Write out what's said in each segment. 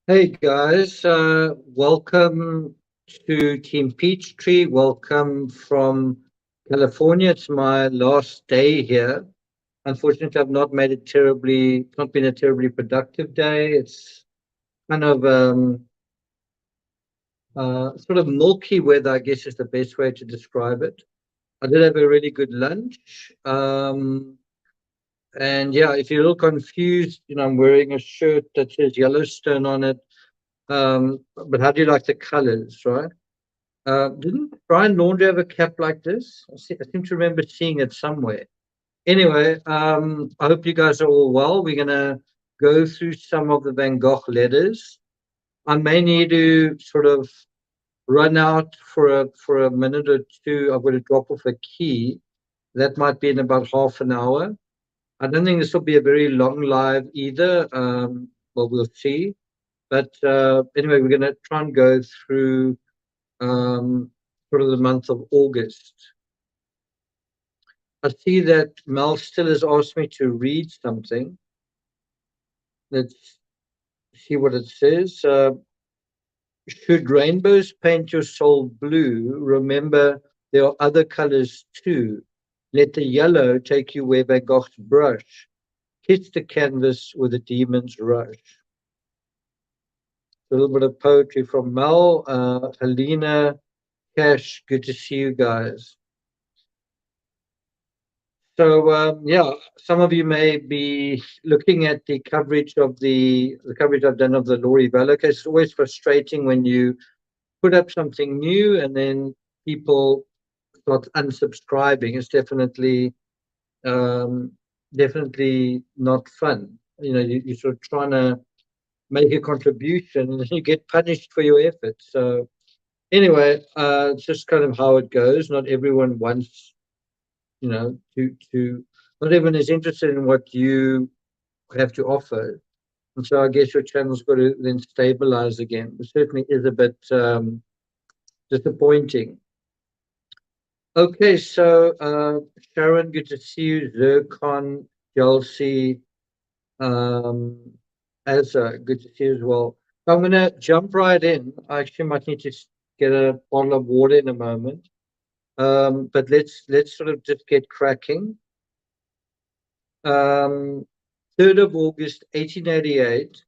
Hey guys, welcome to Team Peachtree. Welcome from California. It's my last day here. Unfortunately, I've not made it it's not been a terribly productive day. It's kind of sort of milky weather, I guess is the best way to describe it. I did have a really good lunch. And yeah, if you're a little confused, I'm wearing a shirt that says Yellowstone on it. But how do you like the colors, right? Didn't Brian Laundrie have a cap like this? I seem to remember seeing it somewhere. Anyway, I hope you guys are all well. We're going to go through some of the Van Gogh letters. I may need to sort of run out for a minute or two. I'm going to drop off a key. That might be in about half an hour. I don't think this will be a very long live either. Well, we'll see. But anyway, we're going to try and go through sort of the month of August. I see that Mel still has asked me to read something. Let's see what it says. Should rainbows paint your soul blue, remember there are other colors too. Let the yellow take you where Van Gogh's brush hits the canvas with a demon's rush. A little bit of poetry from Mel. Helena, Cash, good to see you guys. So yeah, some of you may be looking at the coverage of the coverage I've done of the Laurie Vallow case. It's always frustrating when you put up something new and then people start unsubscribing. It's um, definitely not fun. You're sort of trying to make a contribution and then you get punished for your efforts. So anyway, it's just kind of how it goes. Not everyone wants to not everyone is interested in what you have to offer. And so I guess your channel's got to then stabilize again. It certainly is a bit disappointing. Okay, so Sharon, good to see you. Zircon, Chelsea, um, Azza, good to see you as well. I'm going to jump right in. I actually might need to get a bottle of water in a moment. But let's sort of just get cracking. 3rd of August, 1888.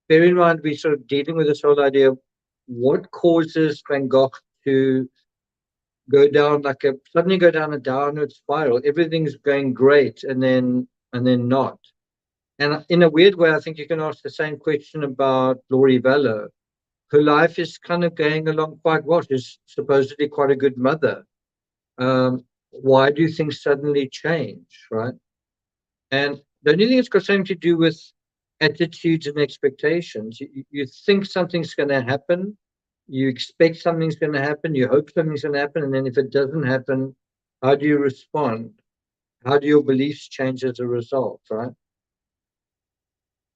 Bear in mind, we're sort of dealing with this whole idea of what causes Van Gogh to suddenly go down a downward spiral. Everything's going great, and then not. And in a weird way, I think you can ask the same question about Laurie Vallow. Her life is kind of going along quite well. She's supposedly quite a good mother. Why do things suddenly change, right? And the only thing it's got something to do with attitudes and expectations. You think something's going to happen, you expect something's going to happen, you hope something's going to happen, and then if it doesn't happen, how do you respond? How do your beliefs change as a result, right?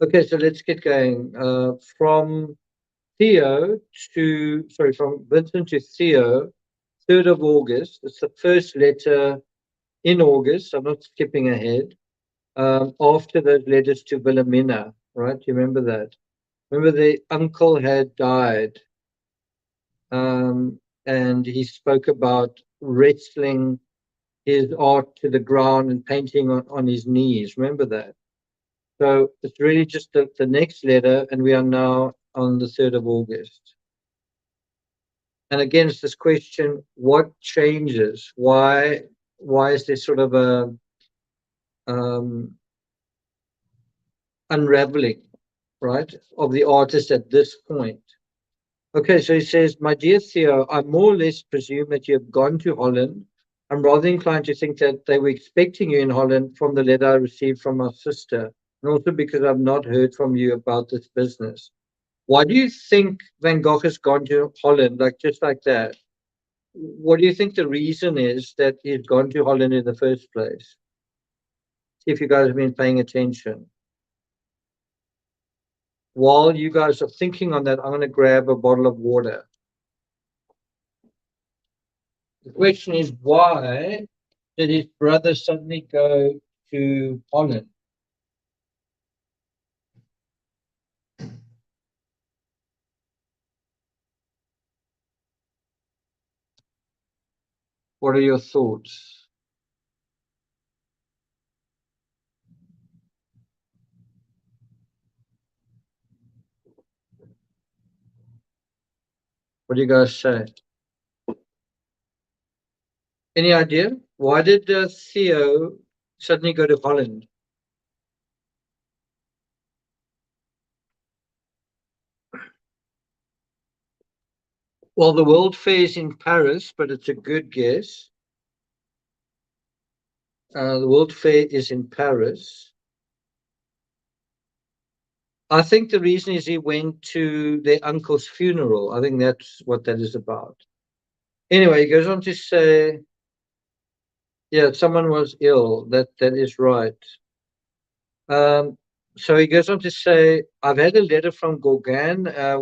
Okay, so let's get going. From Vincent to Theo, 3rd of August. It's the first letter in August. I'm not skipping ahead. After those letters to Wilhelmina, right? You remember that? Remember the uncle had died, and he spoke about wrestling his art to the ground and painting on his knees. Remember that? So it's really just the next letter, and we are now on the 3rd of August. And again, it's this question: what changes? Why is there sort of a um, unraveling, right, of the artist at this point? Okay, so he says, "My dear Theo, I more or less presume that you have gone to Holland. I'm rather inclined to think that they were expecting you in Holland from the letter I received from my sister, and also because I've not heard from you about this business. Why do you think Van Gogh has gone to Holland, like just like that? What do you think the reason is that he's gone to Holland in the first place? See if you guys have been paying attention. While you guys are thinking on that, I'm going to grab a bottle of water. The question is, why did his brother suddenly go to Holland? What are your thoughts? What do you guys say? Any idea? Why did Theo suddenly go to Holland? Well, the World Fair is in Paris, but it's a good guess. The World Fair is in Paris. I think the reason is he went to their uncle's funeral. I think that's what that is about. Anyway, he goes on to say, yeah, someone was ill. That is right. Um, so he goes on to say, I've had a letter from Gogh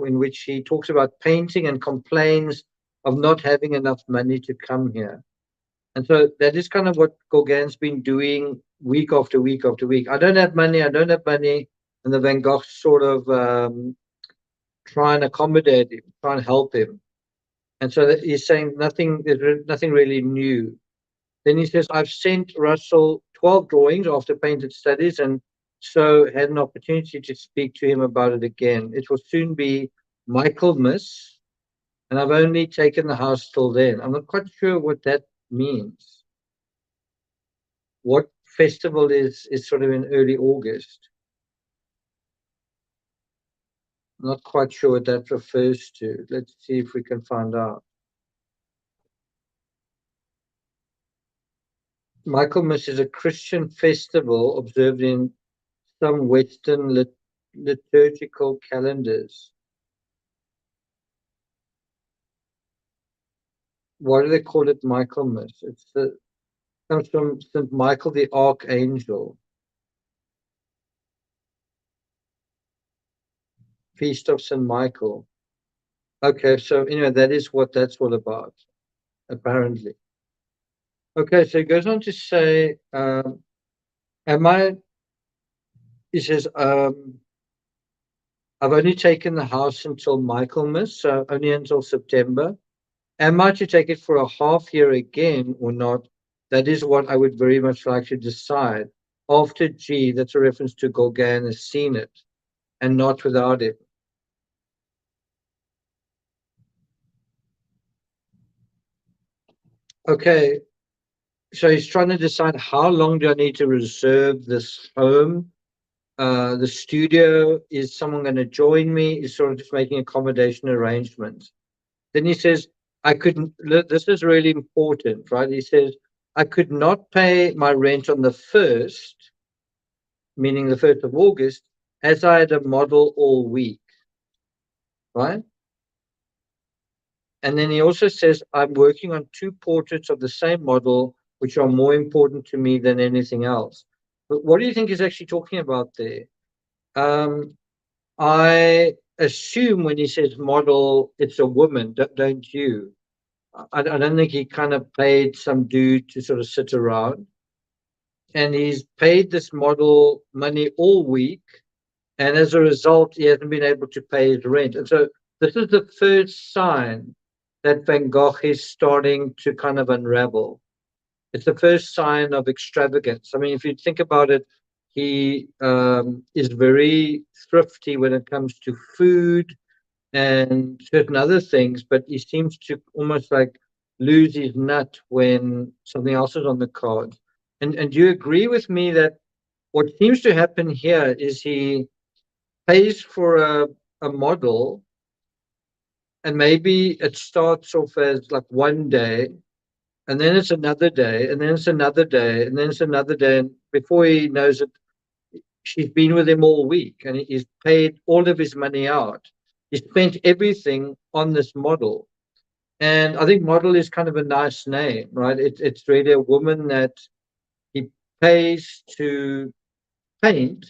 in which he talks about painting and complains of not having enough money to come here. And so that is kind of what Gauguin's been doing week after week after week. I don't have money, I don't have money. And the Van Gogh sort of try and accommodate him, try and help him. And so that he's saying nothing, there's nothing really new. Then he says, I've sent Russell 12 drawings after painted studies and so had an opportunity to speak to him about it again. It will soon be Michaelmas, and I've only taken the house till then. I'm not quite sure what that means. What festival is sort of in early August? I'm not quite sure what that refers to. Let's see if we can find out. Michaelmas is a Christian festival observed in some Western liturgical calendars. Why do they call it Michaelmas? Comes from St. Michael the Archangel, Feast of St. Michael. Okay, so anyway, that is what that's all about, apparently. Okay, so he goes on to say, am I, he says, I've only taken the house until Michaelmas, so only until September. Am I to take it for a half year again or not? That is what I would very much like to decide. After G, that's a reference to Gauguin has seen it, and not without it. Okay, so he's trying to decide how long do I need to reserve this home? The studio, is someone going to join me? He's sort of just making accommodation arrangements. Then he says, I couldn't, this is really important, right? He says, I could not pay my rent on the 1st, meaning the 1st of August, as I had a model all week, right? And then he also says, I'm working on 2 portraits of the same model, which are more important to me than anything else. But what do you think he's actually talking about there? I assume when he says model, it's a woman, don't you? I don't think he kind of paid some dude to sort of sit around. And he's paid this model money all week. And as a result, he hasn't been able to pay his rent. And so this is the first sign that Van Gogh is starting to kind of unravel. It's the first sign of extravagance. I mean, if you think about it, he is very thrifty when it comes to food and certain other things, but he seems to almost like lose his nut when something else is on the card. And do you agree with me that what seems to happen here is he pays for a model, and maybe it starts off as like one day, and then it's another day, and then it's another day, and then it's another day, and before he knows it, she's been with him all week, and he's paid all of his money out. He spent everything on this model. And I think model is kind of a nice name, right? It's really a woman that he pays to paint,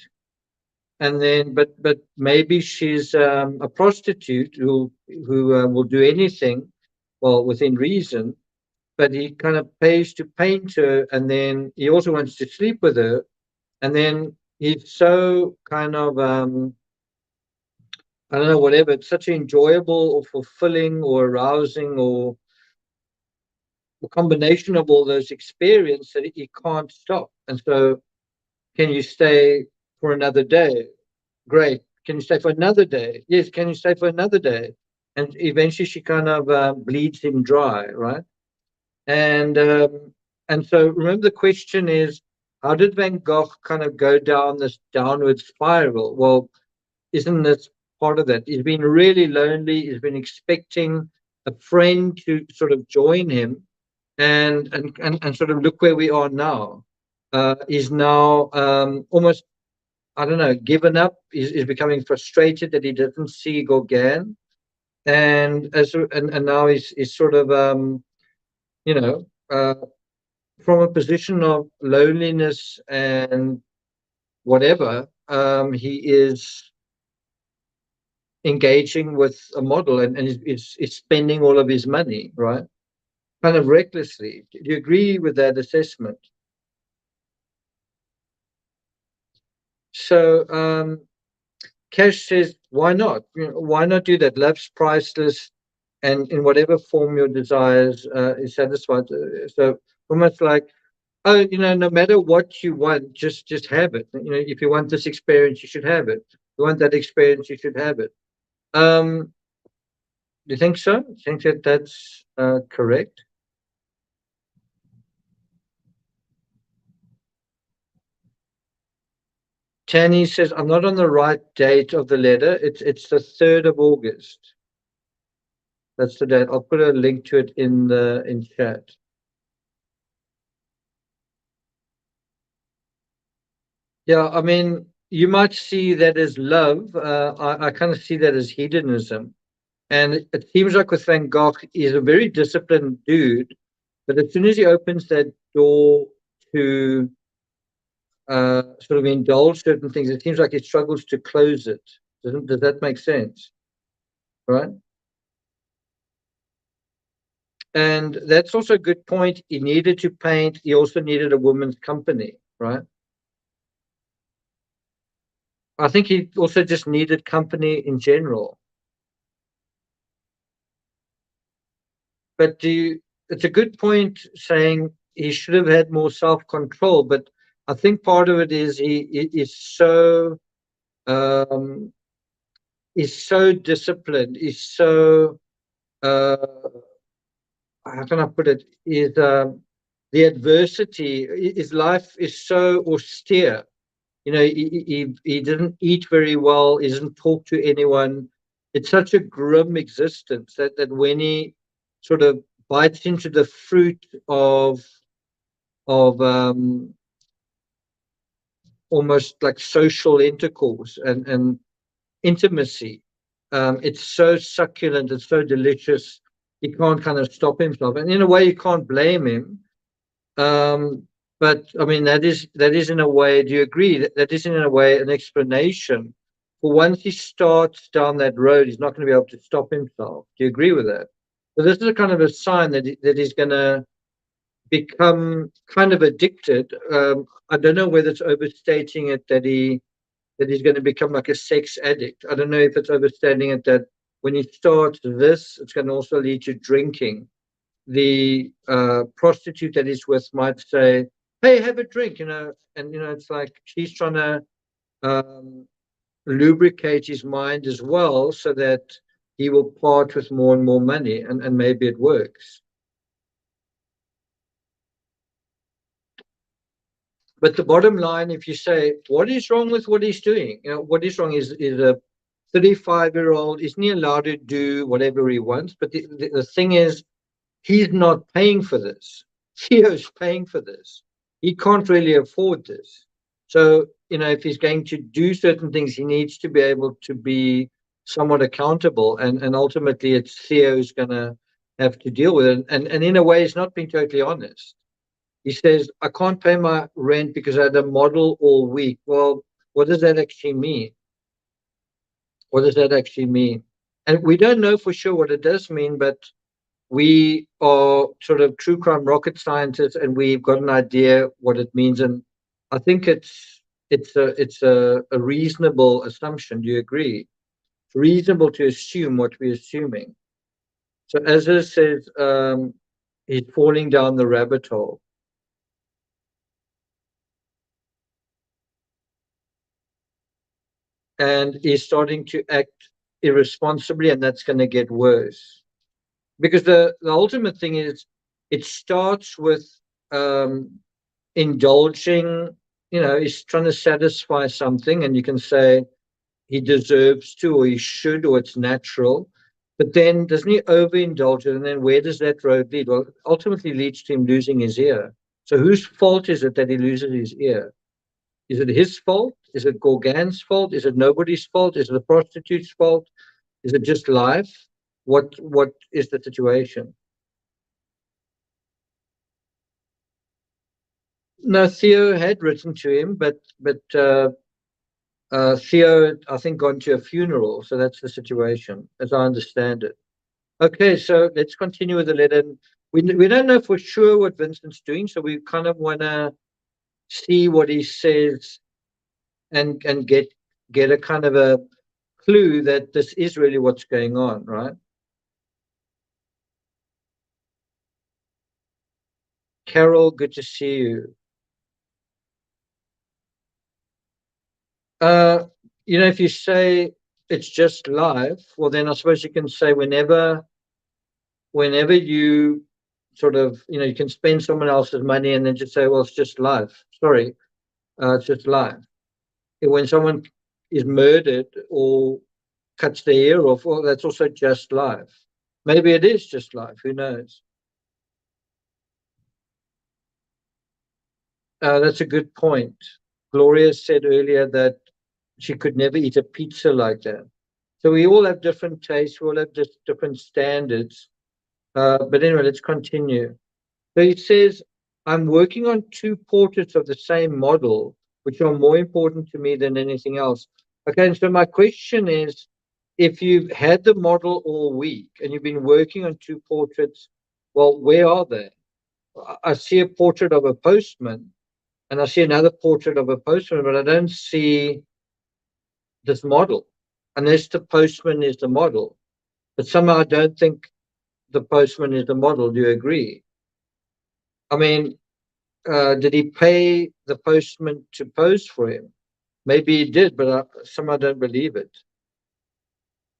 and then but maybe she's a prostitute who will do anything, well, within reason. But he kind of pays to paint her, and then he also wants to sleep with her, and then he's so kind of I don't know, whatever. It's such enjoyable or fulfilling or arousing or, a combination of all those experiences that he can't stop. And so, can you stay for another day? Great. Can you stay for another day? Yes. Can you stay for another day? And eventually, she kind of bleeds him dry, right? And so, remember, the question is, how did Van Gogh kind of go down this downward spiral? Well, isn't this part of that? He's been really lonely. He's been expecting a friend to sort of join him, and sort of look where we are now. He's now almost, I don't know, given up. He's becoming frustrated that he doesn't see Gauguin, and now he's sort of you know from a position of loneliness and whatever, he is engaging with a model, and is spending all of his money, right? Kind of recklessly. Do you agree with that assessment? So Cash says, why not? Why not do that? Love's priceless, and in whatever form your desires is satisfied. So almost like, oh, no matter what you want, just have it. If you want this experience, you should have it. If you want that experience, you should have it. Do you think so? Do you think that that's correct? Tanny says, I'm not on the right date of the letter. It's the 3rd of August. That's the date. I'll put a link to it in chat. Yeah, I mean, you might see that as love. I kind of see that as hedonism. And it seems like with Van Gogh, he's a very disciplined dude, but as soon as he opens that door to sort of indulge certain things, it seems like he struggles to close it. Does that make sense? Right? And that's also a good point. He needed to paint. He also needed a woman's company, right? I think he also just needed company in general. But it's a good point saying he should have had more self-control. But I think part of it is he is so um, disciplined. He's so uh, how can I put it? Is the adversity? His life is so austere. He didn't eat very well. He doesn't talk to anyone. It's such a grim existence that when he sort of bites into the fruit of almost like social intercourse and intimacy, it's so succulent. It's so delicious. He can't kind of stop himself, and in a way, you can't blame him. Um, but I mean, that is in a way. Do you agree that is in a way an explanation for once he starts down that road, he's not going to be able to stop himself. Do you agree with that? So this is a kind of a sign that he's going to become kind of addicted. I don't know whether it's overstating it that he's going to become like a sex addict. I don't know if it's overstating it that when he starts this, it's going to also lead to drinking. The prostitute that he's with might say, "Hey, have a drink," and it's like she's trying to um, lubricate his mind as well, so that he will part with more and more money, and maybe it works. But the bottom line, if you say, "What is wrong with what he's doing?" What is wrong is a 35-year-old. Isn't he allowed to do whatever he wants? But the thing is, he's not paying for this. Theo's paying for this. He can't really afford this. So, if he's going to do certain things, he needs to be able to be somewhat accountable. And ultimately, it's Theo who's going to have to deal with it. And in a way, he's not being totally honest. He says, I can't pay my rent because I had a model all week. Well, what does that actually mean? What does that actually mean? And we don't know for sure what it does mean, but we are sort of true crime rocket scientists, and we've got an idea what it means. And I think it's a reasonable assumption. Do you agree? It's reasonable to assume what we're assuming. So as it says, he's falling down the rabbit hole. And he's starting to act irresponsibly, and that's going to get worse. Because the ultimate thing is, it starts with um, indulging, he's trying to satisfy something, and you can say he deserves to, or he should, or it's natural. But then doesn't he overindulge it? And then where does that road lead? Well, it ultimately leads to him losing his ear. So whose fault is it that he loses his ear? Is it his fault? Is it Gauguin's fault? Is it nobody's fault? Is it the prostitute's fault? Is it just life? What is the situation? No, Theo had written to him, but Theo, I think, gone to a funeral. So that's the situation, as I understand it. Okay, so let's continue with the letter. We don't know for sure what Vincent's doing, so we kind of want to see what he says and get a kind of a clue that this is really what's going on, right? Carol, good to see you. Uh, if you say it's just life, well, then I suppose you can say whenever you sort of, you can spend someone else's money and then just say, well, it's just life. Sorry, it's just life. When someone is murdered or cuts their ear off, well, that's also just life. Maybe it is just life. Who knows? That's a good point. Gloria said earlier that she could never eat a pizza like that. So we all have different tastes. We all have just different standards. But anyway, let's continue. So he says, I'm working on two portraits of the same model, which are more important to me than anything else. Okay, and so my question is, if you've had the model all week and you've been working on two portraits, well, where are they? I see a portrait of a postman and I see another portrait of a postman, but I don't see this model, unless the postman is the model. But somehow I don't think the postman is the model. Do you agree? I mean, did he pay the postman to pose for him? Maybe he did, but somehow don't believe it.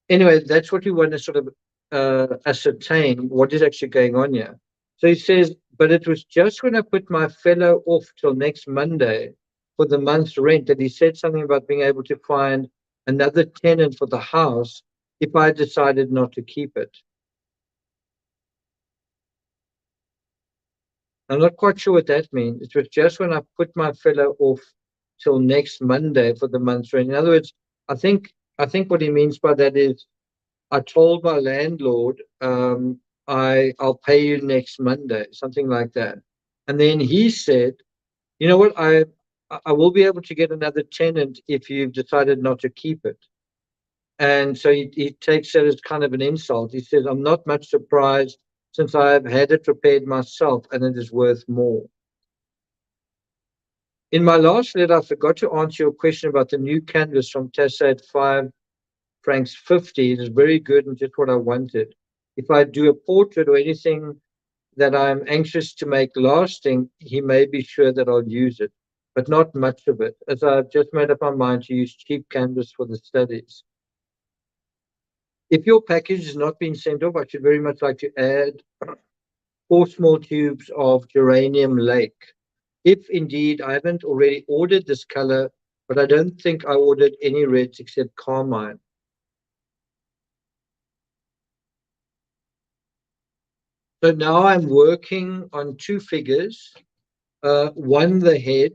Anyway, that's what we want to sort of ascertain what is actually going on here. So he says, but it was just when I put my fellow off till next Monday for the month's rent that he said something about being able to find another tenant for the house if I decided not to keep it. I'm not quite sure what that means. It was just when I put my fellow off till next Monday for the month's rent. In other words, I think what he means by that is I told my landlord I'll pay you next Monday, something like that. And then he said, you know what, I will be able to get another tenant if you've decided not to keep it. And so he takes that as kind of an insult. He says, I'm not much surprised since I have had it repaired myself and it is worth more. In my last letter, I forgot to answer your question about the new canvas from Tessa at 5 francs 50. It is very good and just what I wanted. If I do a portrait or anything that I'm anxious to make lasting, he may be sure that I'll use it, but not much of it, as I've just made up my mind to use cheap canvas for the studies. If your package has not been sent off, I should very much like to add 4 small tubes of geranium lake. If indeed I haven't already ordered this color, but I don't think I ordered any reds except carmine. So now I'm working on two figures, one the head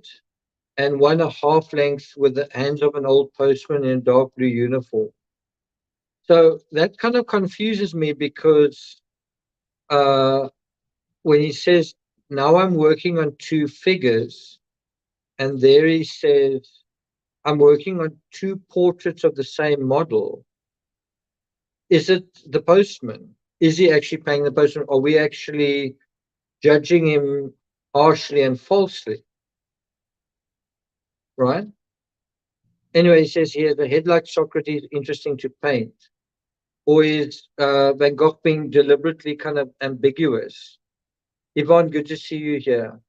and one a half length with the hands of an old postman in a dark blue uniform. So that kind of confuses me because uh, when he says, now I'm working on two figures, and there he says, I'm working on two portraits of the same model. Is it the postman? Is he actually paying the postman? Are we actually judging him harshly and falsely? Right? Anyway, he says he has a head like Socrates, interesting to paint. Or is Van Gogh being deliberately kind of ambiguous? Yvonne, good to see you here.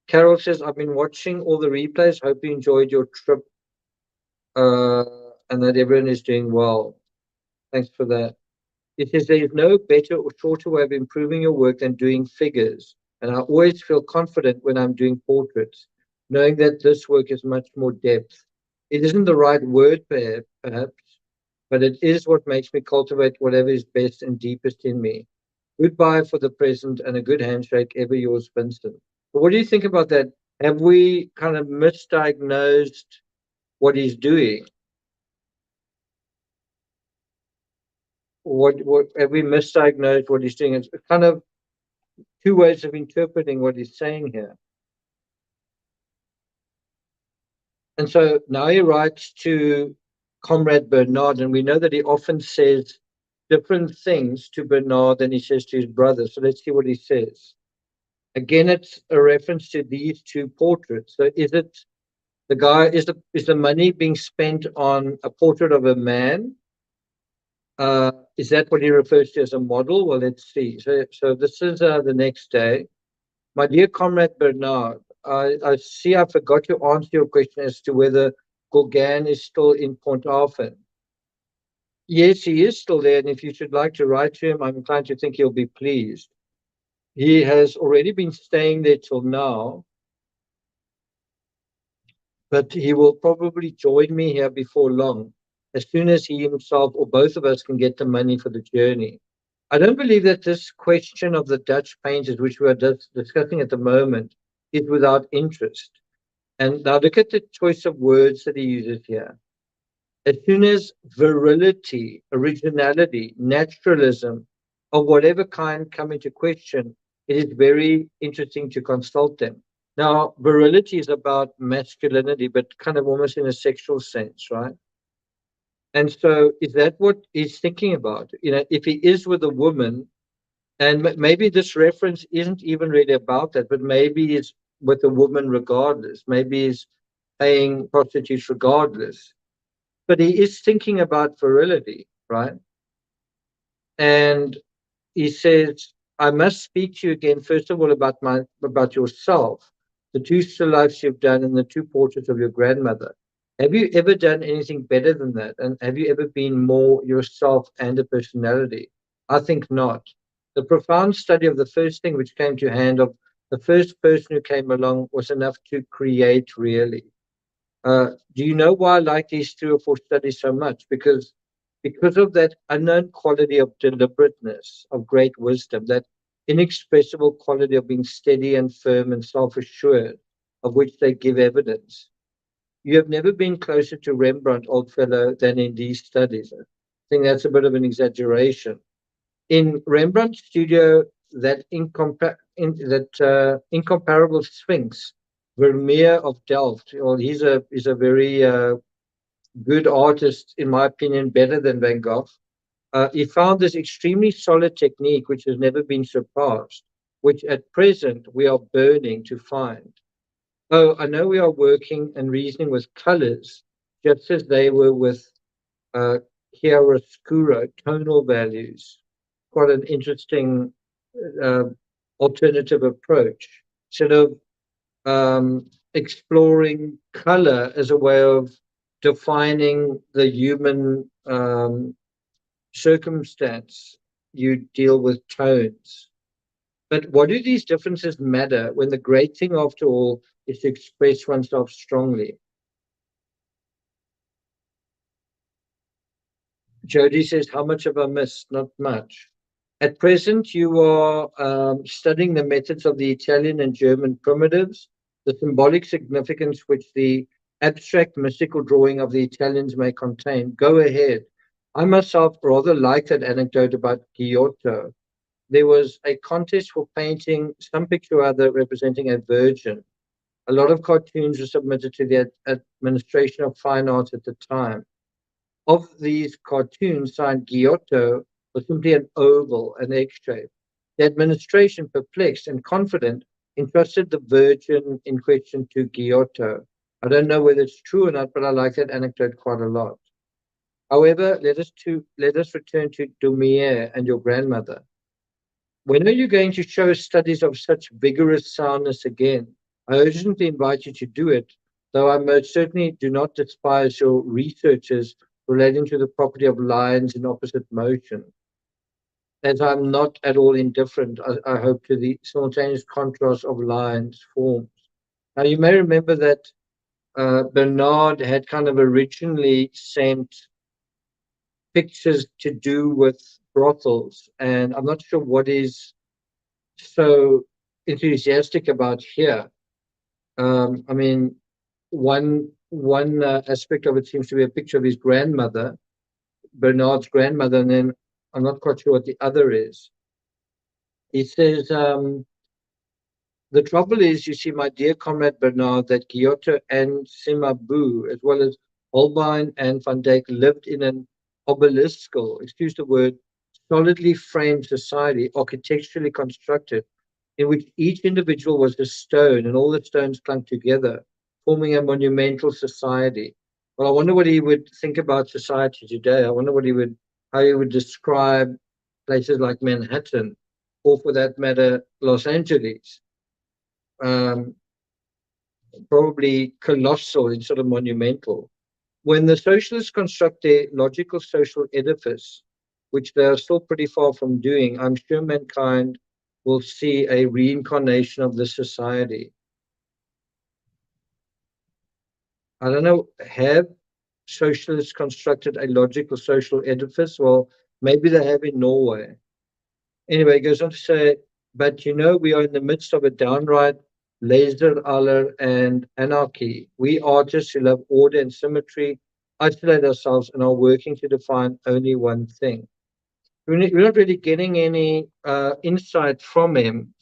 Carol says, I've been watching all the replays. Hope you enjoyed your trip uh, and that everyone is doing well. Thanks for that. It says there is no better or shorter way of improving your work than doing figures. And I always feel confident when I'm doing portraits, knowing that this work is much more depth. It isn't the right word, perhaps, but it is what makes me cultivate whatever is best and deepest in me. Goodbye for the present and a good handshake. Ever yours, Vincent. But what do you think about that? Have we kind of misdiagnosed what he's doing? What have we misdiagnosed what he's doing? It's kind of two ways of interpreting what he's saying here. And so now he writes to Comrade Bernard, and we know that he often says different things to Bernard than he says to his brother. So let's see what he says. Again, it's a reference to these two portraits. So is it the guy, is the money being spent on a portrait of a man? Is that what he refers to as a model? Well, let's see. So this is the next day. My dear Comrade Bernard, I see I forgot to answer your question as to whether Gauguin is still in Pont Arthur. Yes, he is still there, and if you should like to write to him, I'm inclined to think he'll be pleased. He has already been staying there till now, but he will probably join me here before long, as soon as he himself or both of us can get the money for the journey. I don't believe that this question of the Dutch painters, which we are discussing at the moment, is without interest. And now look at the choice of words that he uses here. As soon as virility, originality, naturalism of whatever kind come into question, it is very interesting to consult them. Now, virility is about masculinity, but kind of almost in a sexual sense, right? And so, is that what he's thinking about? You know, if he is with a woman, and maybe this reference isn't even really about that, but maybe he's with a woman regardless. Maybe he's paying prostitutes regardless. But he is thinking about virility, right? And he says, I must speak to you again, first of all, about yourself, the two still lifes you've done and the two portraits of your grandmother. Have you ever done anything better than that? And have you ever been more yourself and a personality? I think not. The profound study of the first thing which came to hand of the first person who came along was enough to create really. Do you know why I like these 3 or 4 studies so much? Because of that unknown quality of deliberateness, of great wisdom, that inexpressible quality of being steady and firm and self-assured, of which they give evidence. You have never been closer to Rembrandt, old fellow, than in these studies. I think that's a bit of an exaggeration. In Rembrandt's studio, that incomparable Sphinx, Vermeer of Delft. Well, he's a very good artist, in my opinion, better than Van Gogh. He found this extremely solid technique, which has never been surpassed, which at present we are burning to find. Oh, I know we are working and reasoning with colors, just as they were with uh, chiaroscuro, tonal values. Quite an interesting uh, alternative approach. Sort of exploring color as a way of defining the human circumstance. You deal with tones. But what do these differences matter when the great thing, after all, is to express oneself strongly? Jody says, how much have I missed? Not much. At present, you are studying the methods of the Italian and German primitives, the symbolic significance which the abstract mystical drawing of the Italians may contain. Go ahead. I myself rather like that anecdote about Giotto. There was a contest for painting some picture or other representing a virgin. A lot of cartoons were submitted to the administration of fine arts at the time. Of these cartoons, signed Giotto was simply an oval, an egg shape. The administration, perplexed and confident, entrusted the virgin in question to Giotto. I don't know whether it's true or not, but I like that anecdote quite a lot. However, let us return to Dumier and your grandmother. When are you going to show studies of such vigorous soundness again? I urgently invite you to do it, though I most certainly do not despise your researches relating to the property of lines in opposite motion, as I'm not at all indifferent, I hope, to the simultaneous contrast of lines, forms. Now, you may remember that Bernard had kind of originally sent pictures to do with brothels, and I'm not sure what is so enthusiastic about here. I mean, one aspect of it seems to be a picture of his grandmother, Bernard's grandmother, and then I'm not quite sure what the other is. He says, the trouble is, you see, my dear comrade Bernard, that Giotto and Cimabue, as well as Holbein and Van Dyck, lived in an obeliskal, excuse the word, solidly framed society, architecturally constructed, in which each individual was a stone and all the stones clung together, forming a monumental society. Well, I wonder what he would think about society today. I wonder how he would describe places like Manhattan, or for that matter, Los Angeles. Um, Probably colossal instead of monumental. When the socialists construct their logical social edifice, which they are still pretty far from doing, I'm sure mankind will see a reincarnation of this society. I don't know, have socialists constructed a logical social edifice? Well, maybe they have in Norway. Anyway, it goes on to say, but you know, we are in the midst of a downright laser aller and anarchy. We artists who love order and symmetry isolate ourselves and are working to define only one thing. We're not really getting any insight from him,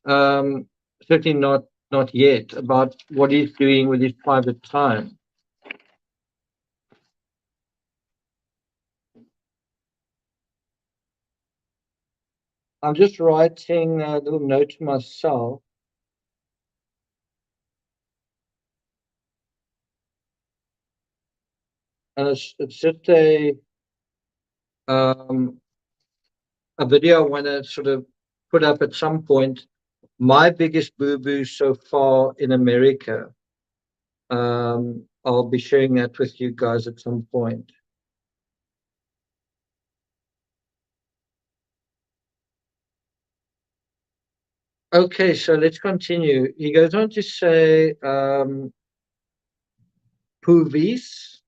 um, certainly not yet, about what he's doing with his private time. I'm just writing a little note to myself, and it's just um, a video I want to sort of put up at some point. My biggest boo boo so far in America. I'll be sharing that with you guys at some point. Okay, so let's continue. He goes on to say, Puvis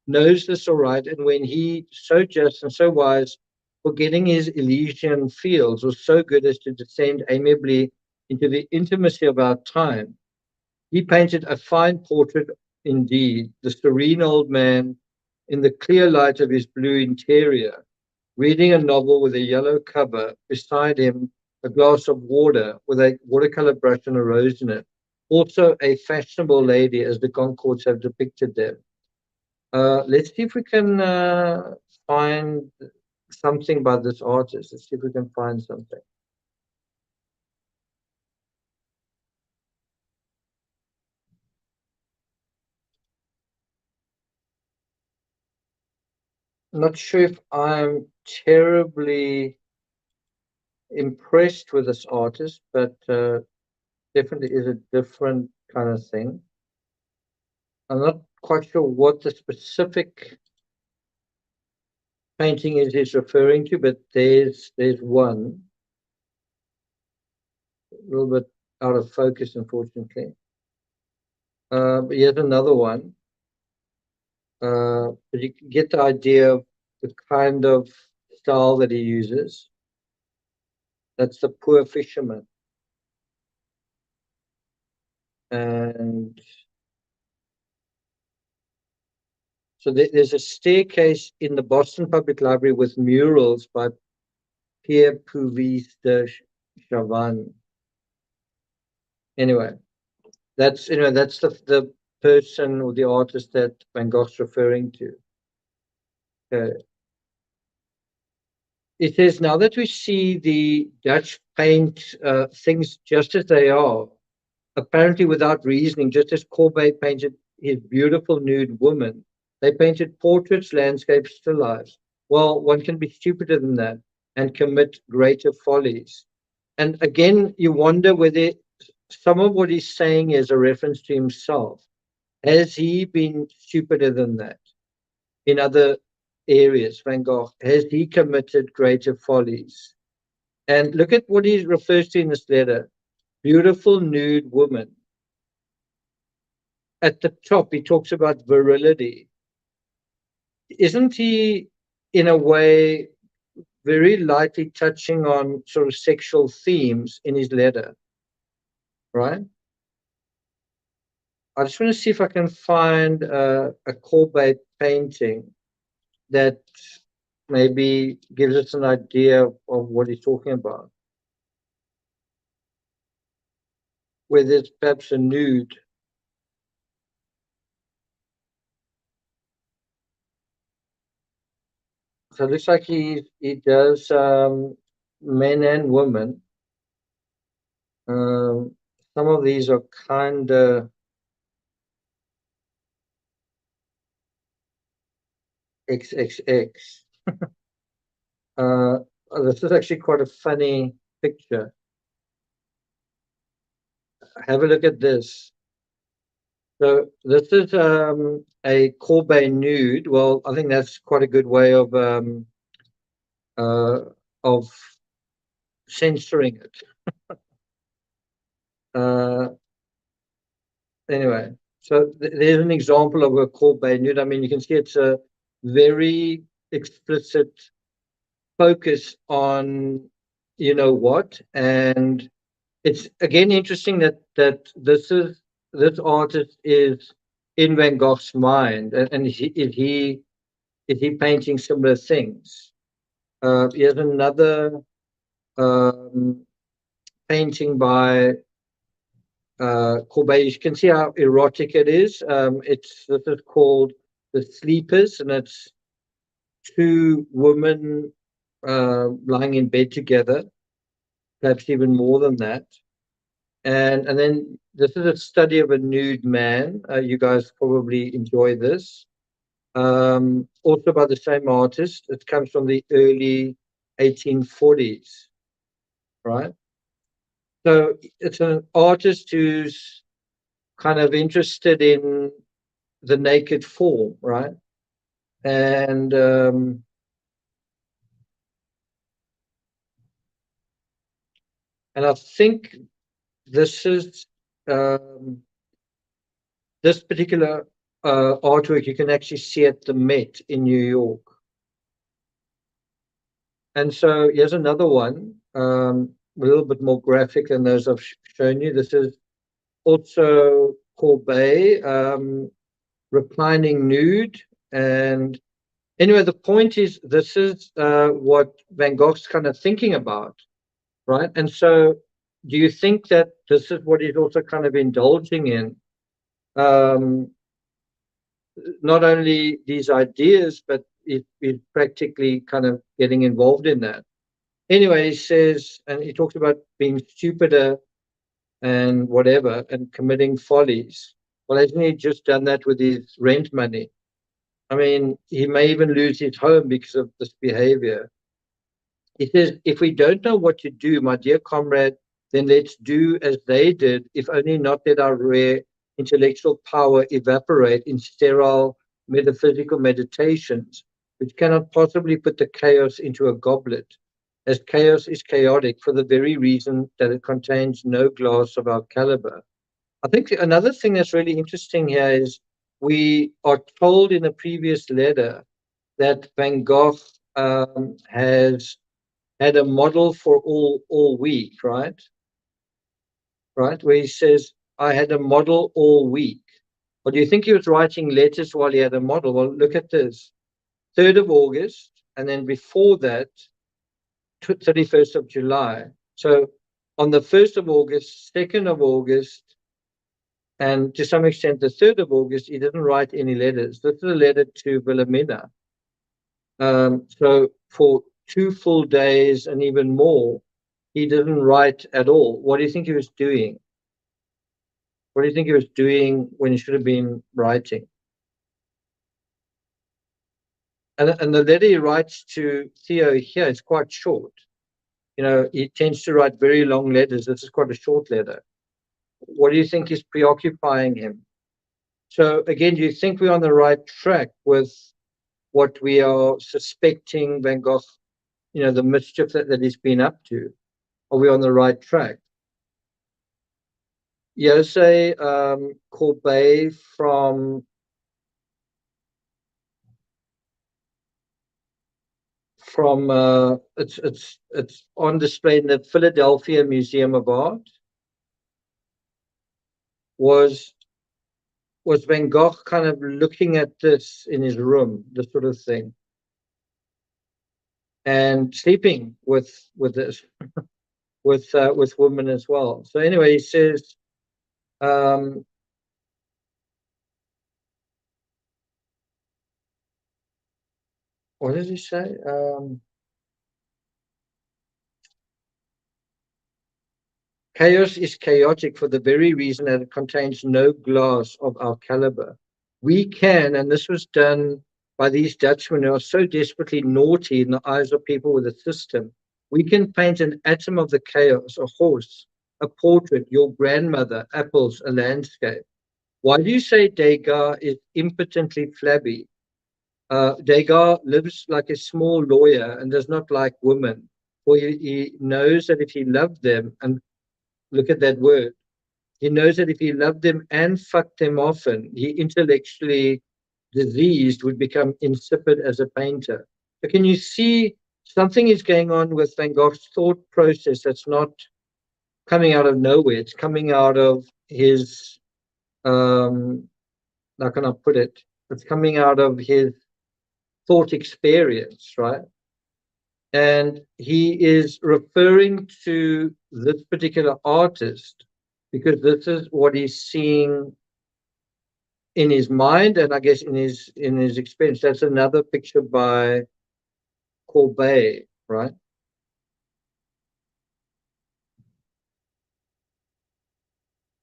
knows this all right, and when he, so just and so wise, forgetting his Elysian fields, was so good as to descend amiably into the intimacy of our time, he painted a fine portrait indeed, the serene old man in the clear light of his blue interior, reading a novel with a yellow cover, beside him a glass of water with a watercolor brush and a rose in it. Also a fashionable lady, as the Goncourts have depicted them. Let's see if we can find something by this artist. Let's see if we can find something. I'm not sure if I'm terribly impressed with this artist, but definitely is a different kind of thing. I'm not quite sure what the specific painting is he's referring to, but there's one a little bit out of focus, unfortunately. But here's another one. But you can get the idea of the kind of style that he uses. That's the poor fisherman. And so there's a staircase in the Boston Public Library with murals by Pierre Puvis de Chavannes. Anyway, that's the person or the artist that Van Gogh's referring to. Okay. It says, now that we see the Dutch paint things just as they are, apparently without reasoning, just as Courbet painted his beautiful nude woman, They painted portraits, landscapes, still lifes. Well, one can be stupider than that and commit greater follies. And again, you wonder whether some of what he's saying is a reference to himself. Has he been stupider than that in other areas, Van Gogh? Has he committed greater follies? And look at what he refers to in this letter: beautiful nude woman. At the top, he talks about virility. Isn't he, in a way, very lightly touching on sort of sexual themes in his letter, right? I just want to see if I can find a Courbet painting that maybe gives us an idea of what he's talking about, where there's perhaps a nude. So it looks like he does men and women. Um, some of these are kind of XXX. Uh, this is actually quite a funny picture. Have a look at this. So this is a Courbet nude. Well, I think that's quite a good way uh, of censoring it. Uh, anyway, so there's an example of a Courbet nude. I mean, you can see it's a very explicit focus on you know what, and it's again interesting that this artist is in Van Gogh's mind, and is he painting similar things? Here's another um, painting by Courbet. You can see how erotic it is. This is called The Sleepers, and it's two women lying in bed together, perhaps even more than that. And then this is a study of a nude man. You guys probably enjoy this. Also by the same artist. It comes from the early 1840s, right? So it's an artist who's kind of interested in the naked form, right? And I think this is um, this particular artwork you can actually see at the Met in New York. And so here's another one, a little bit more graphic than those I've shown you. This is also Courbet, reclining nude. And anyway, the point is, this is what Van Gogh's kind of thinking about, right? And so, do you think that this is what he's also kind of indulging in? Um, not only these ideas, but he's practically kind of getting involved in that. Anyway, he says, and he talks about being stupider and whatever and committing follies. Well, hasn't he just done that with his rent money? I mean, he may even lose his home because of this behavior. He says, if we don't know what to do, my dear comrade, then let's do as they did, if only not let our rare intellectual power evaporate in sterile metaphysical meditations, which cannot possibly put the chaos into a goblet, as chaos is chaotic for the very reason that it contains no glass of our caliber. I think another thing that's really interesting here is we are told in a previous letter that Van Gogh has had a model for all week, right? Right, where he says, "I had a model all week." Well, do you think he was writing letters while he had a model? Well, look at this: 3rd of August, and then before that, 31st of July. So on the 1st of August, 2nd of August, and to some extent the 3rd of August, he didn't write any letters. This is a letter to Wilhelmina. So for 2 full days and even more, he didn't write at all. What do you think he was doing? What do you think he was doing when he should have been writing? And the letter he writes to Theo here is quite short. He tends to write very long letters. This is quite a short letter. What do you think is preoccupying him? So again, do you think we're on the right track with what we are suspecting Van Gogh, the mischief that he's been up to? Are we on the right track? Jose Courbet from it's on display in the Philadelphia Museum of Art. Was Van Gogh kind of looking at this in his room, this sort of thing, and sleeping with this with women as well. So anyway, he says, what does he say? Chaos is chaotic for the very reason that it contains no glass of our caliber. We can, and this was done by these Dutchmen who are so desperately naughty in the eyes of people with a system, we can paint an atom of the chaos, a horse, a portrait, your grandmother, apples, a landscape. Why do you say Degas is impotently flabby? Degas lives like a small lawyer and does not like women, for he knows that if he loved them, and look at that word, he knows that if he loved them and fucked them often, he intellectually diseased would become insipid as a painter. So can you see something is going on with Van Gogh's thought process that's not coming out of nowhere? It's coming out of his, how can I put it? It's coming out of his thought experience, right? And he is referring to this particular artist because this is what he's seeing in his mind, and I guess in his experience. That's another picture by Courbet, right?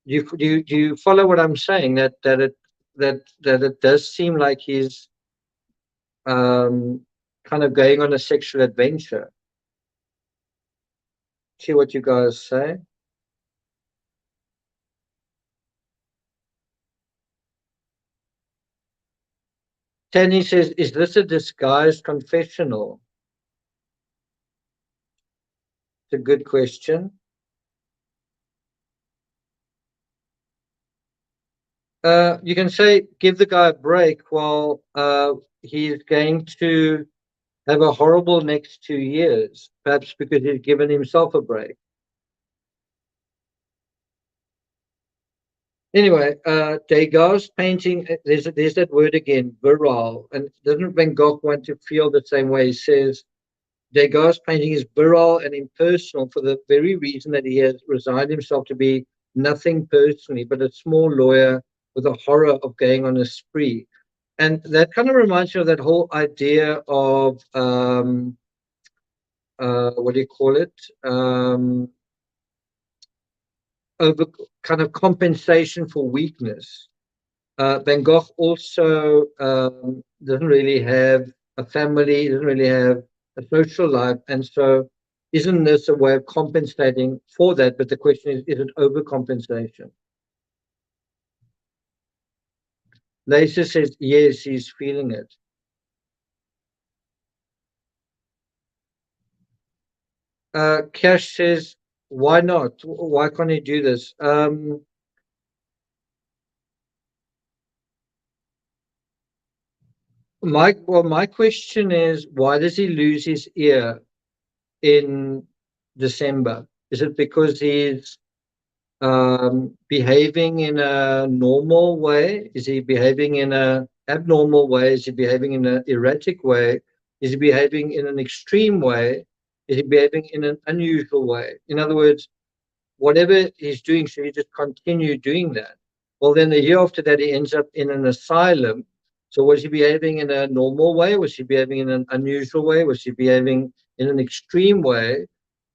Do you follow what I'm saying? That it does seem like he's kind of going on a sexual adventure. See what you guys say. Tanny says, "Is this a disguised confessional?" It's a good question. You can say, give the guy a break while he's going to have a horrible next 2 years, perhaps because he's given himself a break. Anyway, Degas' painting, there's that word again, virile. And doesn't Van Gogh want to feel the same way? He says, Degas' painting is virile and impersonal for the very reason that he has resigned himself to be nothing personally, but a small lawyer with a horror of going on a spree. And that kind of reminds me of that whole idea of, what do you call it? Over kind of compensation for weakness. Van Gogh also doesn't really have a family, doesn't really have a social life, and so isn't this a way of compensating for that? But the question is it overcompensation? Lisa says yes, he's feeling it. Cash says, why not? Why can't he do this? My question is, why does he lose his ear in December? Is it because he's behaving in a normal way? Is he behaving in an abnormal way? Is he behaving in an erratic way? Is he behaving in an extreme way? Is he behaving in an unusual way? In other words, whatever he's doing, should he just continue doing that? Well, then the year after that, he ends up in an asylum. So was he behaving in a normal way? Was he behaving in an unusual way? Was he behaving in an extreme way?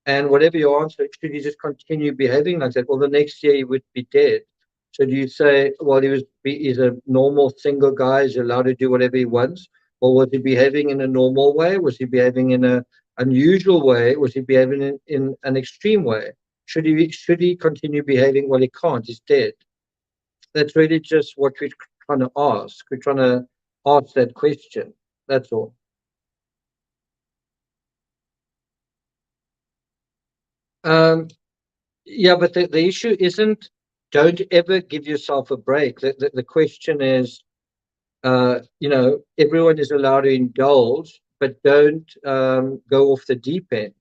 And whatever your answer, should he just continue behaving like that? Well, the next year he would be dead. So do you say, well, he's a normal single guy, he's allowed to do whatever he wants? Or was he behaving in a normal way? Was he behaving in a unusual way? Was he behaving in an extreme way? Should he continue behaving? Well, he can't. He's dead. That's really just what we're trying to ask. We're trying to ask that question. That's all. Um, yeah, but the issue isn't don't ever give yourself a break. The question is, everyone is allowed to indulge, but don't go off the deep end,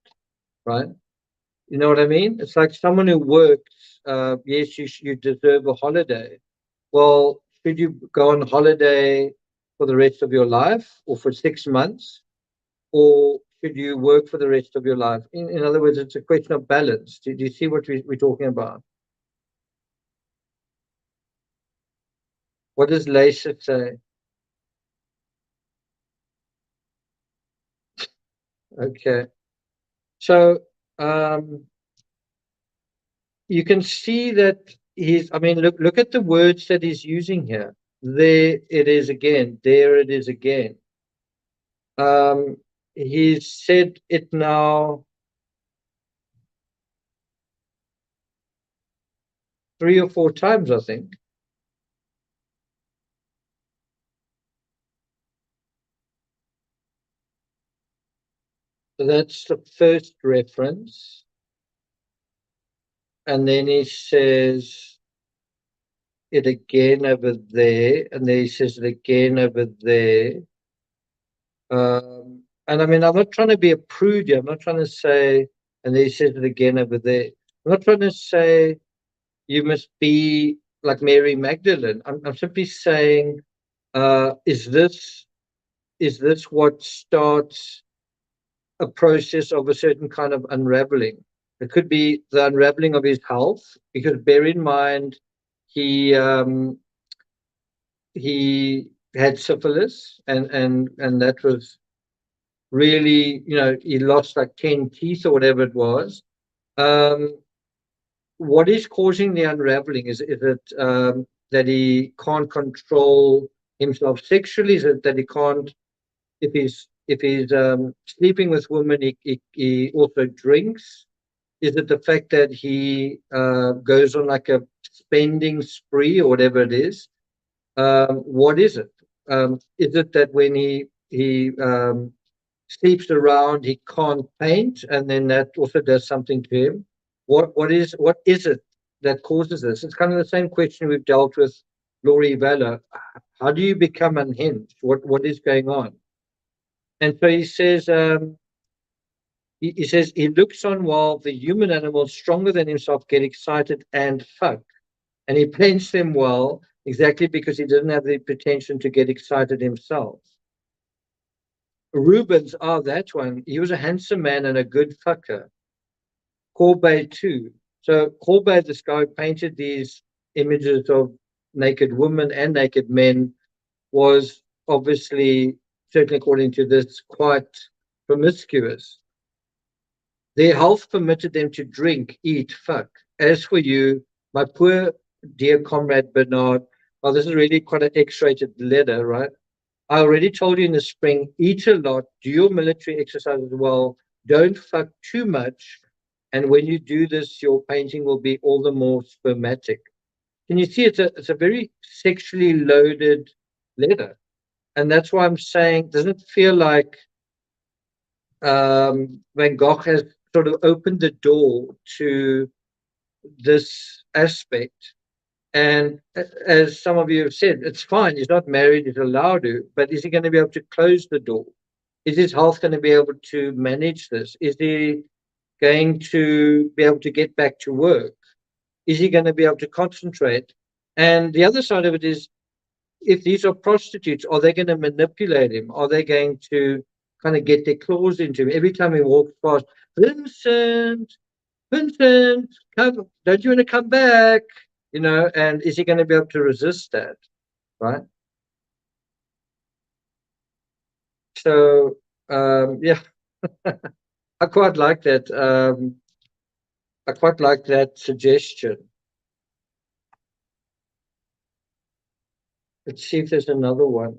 right? You know what I mean? It's like someone who works, yes, you deserve a holiday. Well, should you go on holiday for the rest of your life or for 6 months? Or should you work for the rest of your life? In other words, it's a question of balance. Do you see what we're talking about? What does Lacer say? Okay. So you can see that I mean, look at the words that he's using here. There it is again. There it is again. He's said it now 3 or 4 times, I think. So that's the first reference. And then he says it again over there. And then he says it again over there. And I mean, I'm not trying to be a prude here. I'm not trying to say, and then he says it again over there. I'm not trying to say you must be like Mary Magdalene. I'm simply saying, is this what starts a process of a certain kind of unraveling? It could be the unraveling of his health, because bear in mind, he he had syphilis, and that was really, he lost like 10 teeth or whatever it was. Um, what is causing the unraveling? Is it that he can't control himself sexually? Is it that he can't, if he's sleeping with women, he also drinks? Is it the fact that he goes on like a spending spree or whatever it is? What is it? Is it that when he sleeps around, he can't paint, and then that also does something to him? What is it that causes this? It's kind of the same question we've dealt with Laurie Vella. How do you become unhinged? What is going on? And so he says, he looks on while the human animals stronger than himself get excited and fuck. And he paints them well, exactly because he didn't have the pretension to get excited himself. Rubens, that one, he was a handsome man and a good fucker. Courbet too. So Courbet, this guy who painted these images of naked women and naked men, was obviously, certainly according to this, quite promiscuous. Their health permitted them to drink, eat, fuck. As for you, my poor dear comrade Bernard, oh, this is really quite an X-rated letter, right? I already told you in the spring, eat a lot, do your military exercises well, don't fuck too much, and when you do this, your painting will be all the more spermatic. Can you see it's a very sexually loaded letter? And that's why I'm saying, doesn't it feel like Van Gogh has sort of opened the door to this aspect? And as some of you have said, it's fine. He's not married. He's allowed to. But is he going to be able to close the door? Is his health going to be able to manage this? Is he going to be able to get back to work? Is he going to be able to concentrate? And the other side of it is, if these are prostitutes, are they going to manipulate him? Are they going to kind of get their claws into him every time he walks past? Vincent, Vincent, come! Don't you want to come back? And is he going to be able to resist that? Right. So, yeah, I quite like that. I quite like that suggestion. Let's see if there's another one.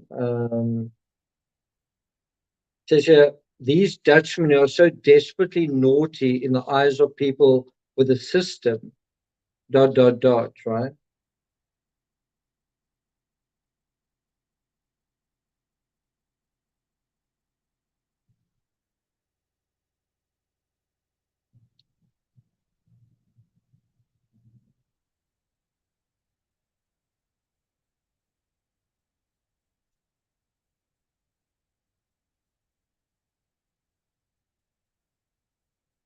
Says here, these Dutchmen are so desperately naughty in the eyes of people with a system, dot, dot, dot, right?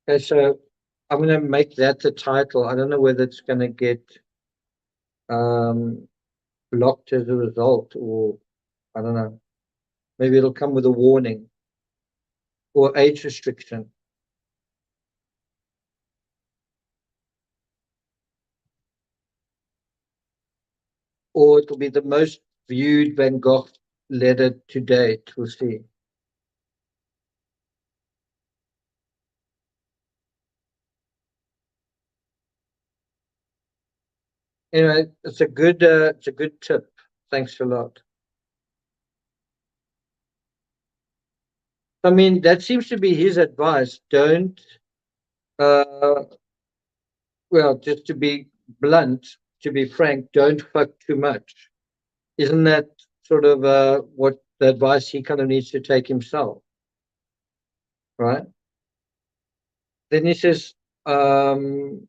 Okay, so I'm going to make that the title. I don't know whether it's going to get um, blocked as a result, or I don't know. Maybe it'll come with a warning or age restriction, or it'll be the most viewed Van Gogh letter to date. We'll see. Anyway, it's a good tip. Thanks a lot. I mean, that seems to be his advice. Don't, uh, well, just to be blunt, to be frank, don't fuck too much. Isn't that sort of what the advice he kind of needs to take himself, right? Then he says, um,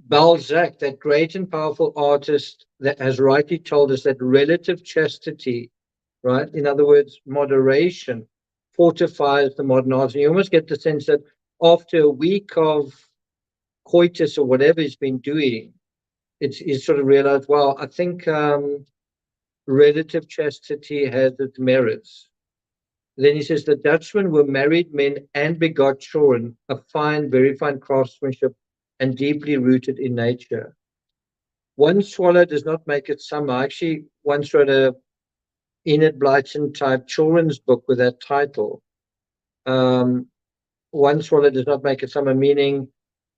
Balzac, that great and powerful artist that has rightly told us that relative chastity, right? In other words, moderation fortifies the modern art. And you almost get the sense that after a week of coitus or whatever he's been doing, he's sort of realized, well, I think relative chastity has its merits. Then he says the Dutchmen were married men and begot children, a fine, very fine craftsmanship and deeply rooted in nature. One swallow does not make it summer. I actually once wrote a Enid Blyton type children's book with that title. Um, One swallow does not make it summer, meaning,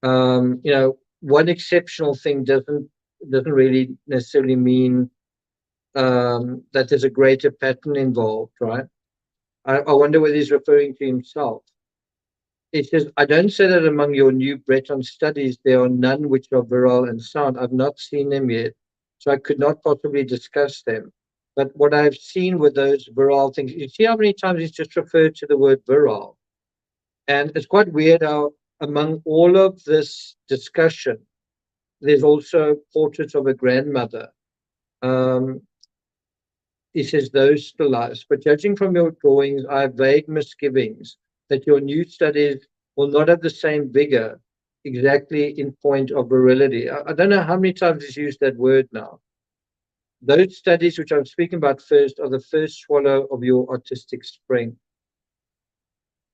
one exceptional thing doesn't really necessarily mean that there's a greater pattern involved, right? I wonder whether he's referring to himself. It says, I don't say that among your new Breton studies there are none which are virile and sound. I've not seen them yet, so I could not possibly discuss them. But what I've seen with those virile things, you see how many times he's just referred to the word virile. And it's quite weird how among all of this discussion, there's also portraits of a grandmother. Um, He says those still lives. But judging from your drawings, I have vague misgivings that your new studies will not have the same vigor exactly in point of virility. I don't know how many times he's used that word now. Those studies which I'm speaking about first are the first swallow of your artistic spring.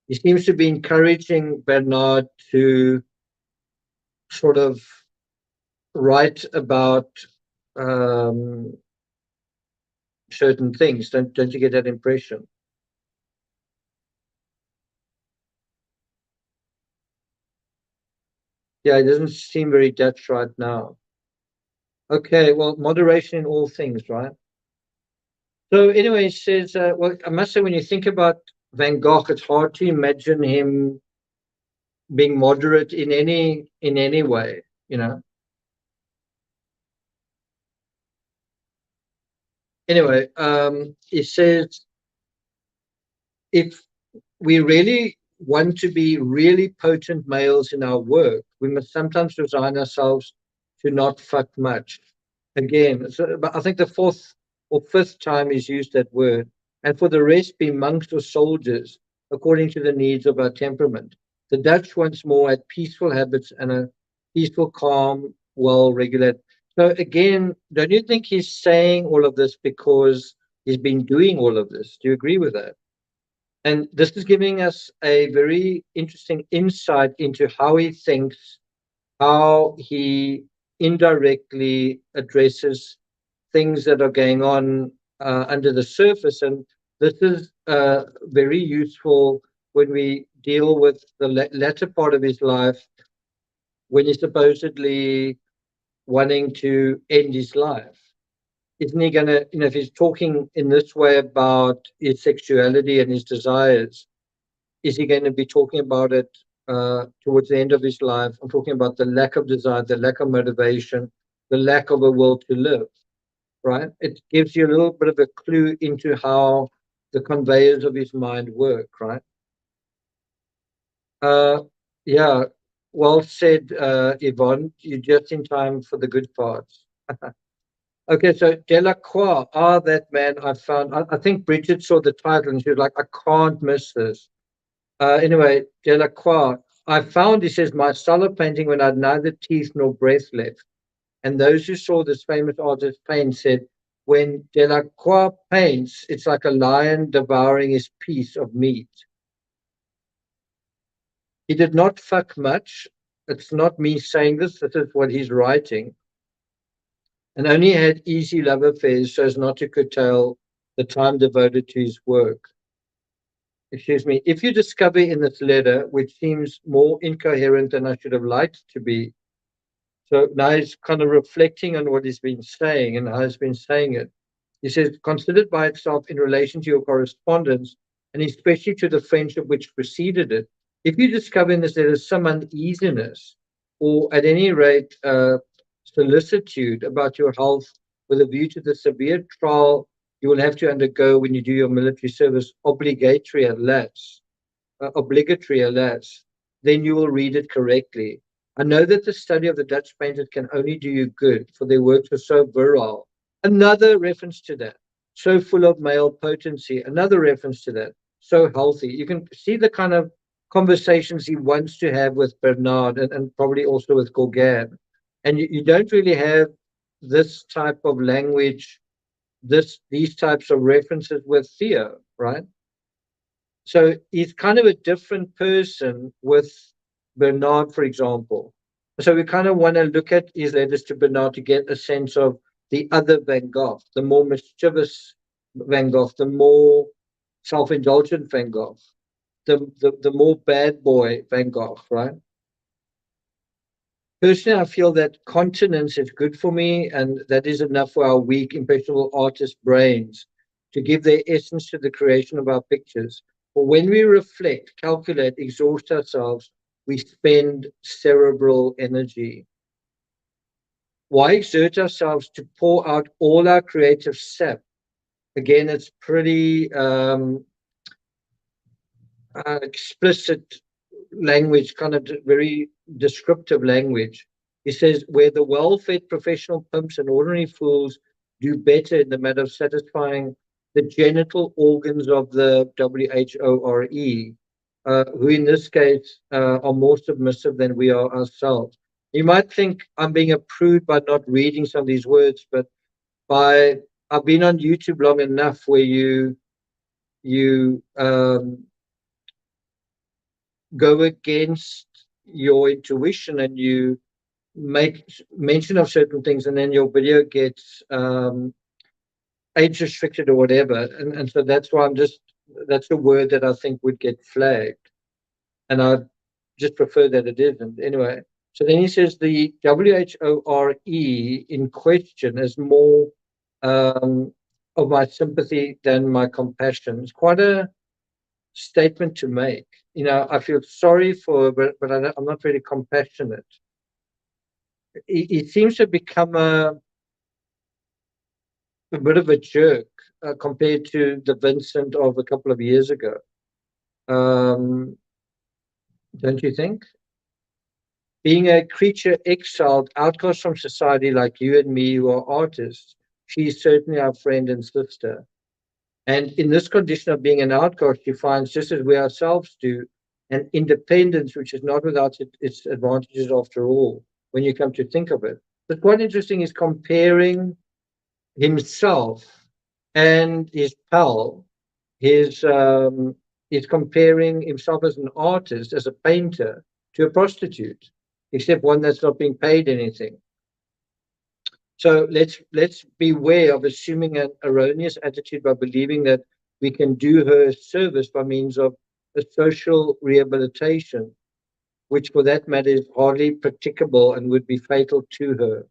He seems to be encouraging Bernard to sort of write about um, certain things. Don't you get that impression? Yeah, it doesn't seem very Dutch right now. Okay, well, moderation in all things, right? So anyway, it says, well, I must say, when you think about Van Gogh, it's hard to imagine him being moderate in any way, you know. Anyway, it says if we really want to be really potent males in our work, we must sometimes resign ourselves to not fuck much. Again, so, but I think the fourth or fifth time he's used that word. And for the rest, be monks or soldiers according to the needs of our temperament. The Dutch once more had peaceful habits and a peaceful, calm, well regulated. So again, don't you think he's saying all of this because he's been doing all of this? Do you agree with that? And this is giving us a very interesting insight into how he thinks, how he indirectly addresses things that are going on under the surface. And this is very useful when we deal with the latter part of his life, when he's supposedly wanting to end his life. isn't he going to, if he's talking in this way about his sexuality and his desires, is he going to be talking about it towards the end of his life? I'm talking about the lack of desire, the lack of motivation, the lack of a will to live, right? It gives you a little bit of a clue into how the conveyors of his mind work, right? Uh, yeah, well said, Yvonne. You're just in time for the good parts. Okay, so Delacroix, that man I found. I think Bridget saw the title and she was like, I can't miss this. Anyway, Delacroix, I found, he says, my style of painting when I had neither teeth nor breath left. And those who saw this famous artist paint said, when Delacroix paints, it's like a lion devouring his piece of meat. He did not fuck much. It's not me saying this, this is what he's writing. And only had easy love affairs so as not to curtail the time devoted to his work. Excuse me. If you discover in this letter, which seems more incoherent than I should have liked to be, so now he's kind of reflecting on what he's been saying and how he's been saying it. He says, considered by itself in relation to your correspondence, and especially to the friendship which preceded it, if you discover in this letter some uneasiness, or at any rate solicitude about your health with a view to the severe trial you will have to undergo when you do your military service, obligatory, alas, then you will read it correctly. I know that the study of the Dutch painters can only do you good, for their works are so virile. Another reference to that. So full of male potency. Another reference to that. So healthy. You can see the kind of conversations he wants to have with Bernard and probably also with Gauguin. And you don't really have this type of language, these types of references with Theo, right? So he's kind of a different person with Bernard, for example. So we kind of want to look at his letters to Bernard to get a sense of the other Van Gogh, the more mischievous Van Gogh, the more self-indulgent Van Gogh, the more bad boy Van Gogh, right? Personally, I feel that continence is good for me, and that is enough for our weak, impressionable artist brains to give their essence to the creation of our pictures. For when we reflect, calculate, exhaust ourselves, we spend cerebral energy. Why exert ourselves to pour out all our creative sap? Again, it's pretty explicit language, kind of very descriptive language. He says, where the well-fed professional pimps and ordinary fools do better in the matter of satisfying the genital organs of the WHORE, who in this case are more submissive than we are ourselves. You might think I'm being a prude by not reading some of these words, but I've been on YouTube long enough where you go against your intuition and you make mention of certain things, and then your video gets age restricted or whatever, and so that's why that's a word that I think would get flagged, and I just prefer that it isn't anyway. So then he says the WHORE in question is more of my sympathy than my compassion. It's quite a statement to make. I feel sorry for her, but I'm not really compassionate. He seems to become a bit of a jerk compared to the Vincent of a couple of years ago. Don't you think? Being a creature exiled, outcast from society like you and me who are artists, she's certainly our friend and sister. And in this condition of being an outcast, she finds, just as we ourselves do, an independence which is not without its advantages after all, when you come to think of it. But quite interesting is comparing himself and his pal, his is comparing himself as an artist, as a painter, to a prostitute, except one that's not being paid anything. So let's beware of assuming an erroneous attitude by believing that we can do her a service by means of a social rehabilitation, which for that matter is hardly practicable and would be fatal to her.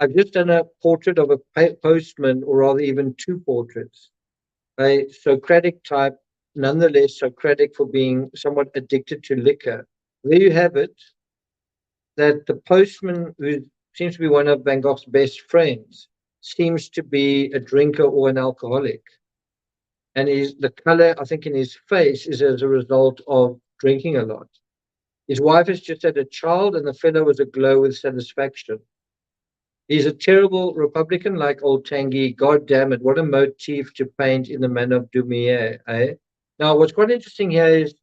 I've just done a portrait of a postman, or rather even two portraits. A Socratic type, nonetheless Socratic for being somewhat addicted to liquor. There you have it, that the postman, who seems to be one of Van Gogh's best friends, seems to be a drinker or an alcoholic. And the color, I think, in his face is as a result of drinking a lot. His wife has just had a child, and the fellow was aglow with satisfaction. He's a terrible Republican like old Tanguy. God damn it, what a motif to paint in the manner of Dumier, eh? Now, what's quite interesting here is,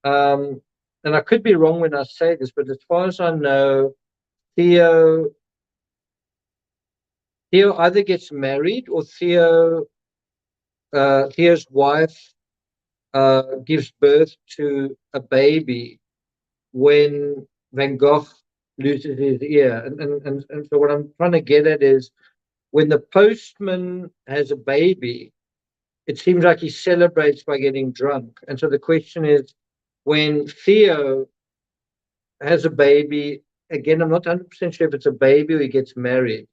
um, and I could be wrong when I say this, but as far as I know, Theo either gets married, or Theo's wife gives birth to a baby when Van Gogh loses his ear. And so what I'm trying to get at is, when the postman has a baby, it seems like he celebrates by getting drunk. And so the question is, when Theo has a baby, again, I'm not 100% sure if it's a baby or he gets married.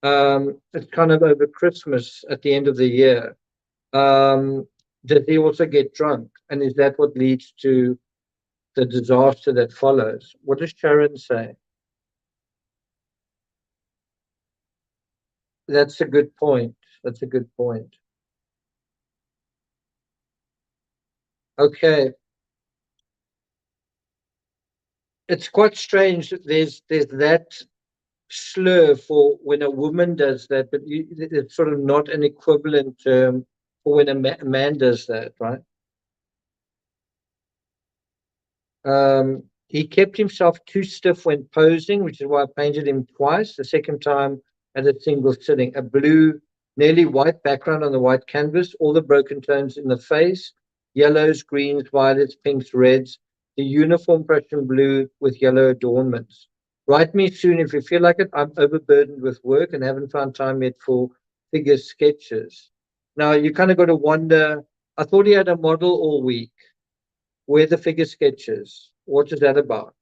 It's kind of over Christmas at the end of the year. Does he also get drunk? And is that what leads to the disaster that follows? What does Sharon say? That's a good point. That's a good point. Okay. It's quite strange that there's that slur for when a woman does that, but it's sort of not an equivalent term for when a man does that, right? He kept himself too stiff when posing, which is why I painted him twice. The second time at a single sitting. A blue, nearly white background on the white canvas, all the broken tones in the face, yellows, greens, violets, pinks, reds, the uniform Prussian blue with yellow adornments. Write me soon if you feel like it. I'm overburdened with work and haven't found time yet for figure sketches. Now, you kind of got to wonder, I thought he had a model all week. Where the figure sketches? What is that about?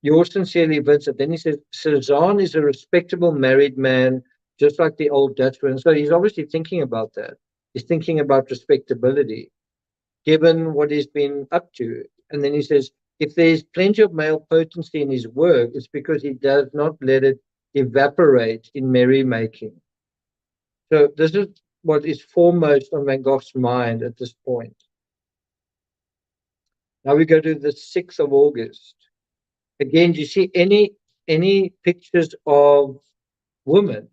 Yours sincerely, Vincent. Then he says, Cezanne is a respectable married man, just like the old Dutchman. So he's obviously thinking about that. He's thinking about respectability, given what he's been up to. And then he says, if there's plenty of male potency in his work, it's because he does not let it evaporate in merrymaking. So this is what is foremost on Van Gogh's mind at this point. Now we go to the 6th of August. Again, do you see any pictures of women?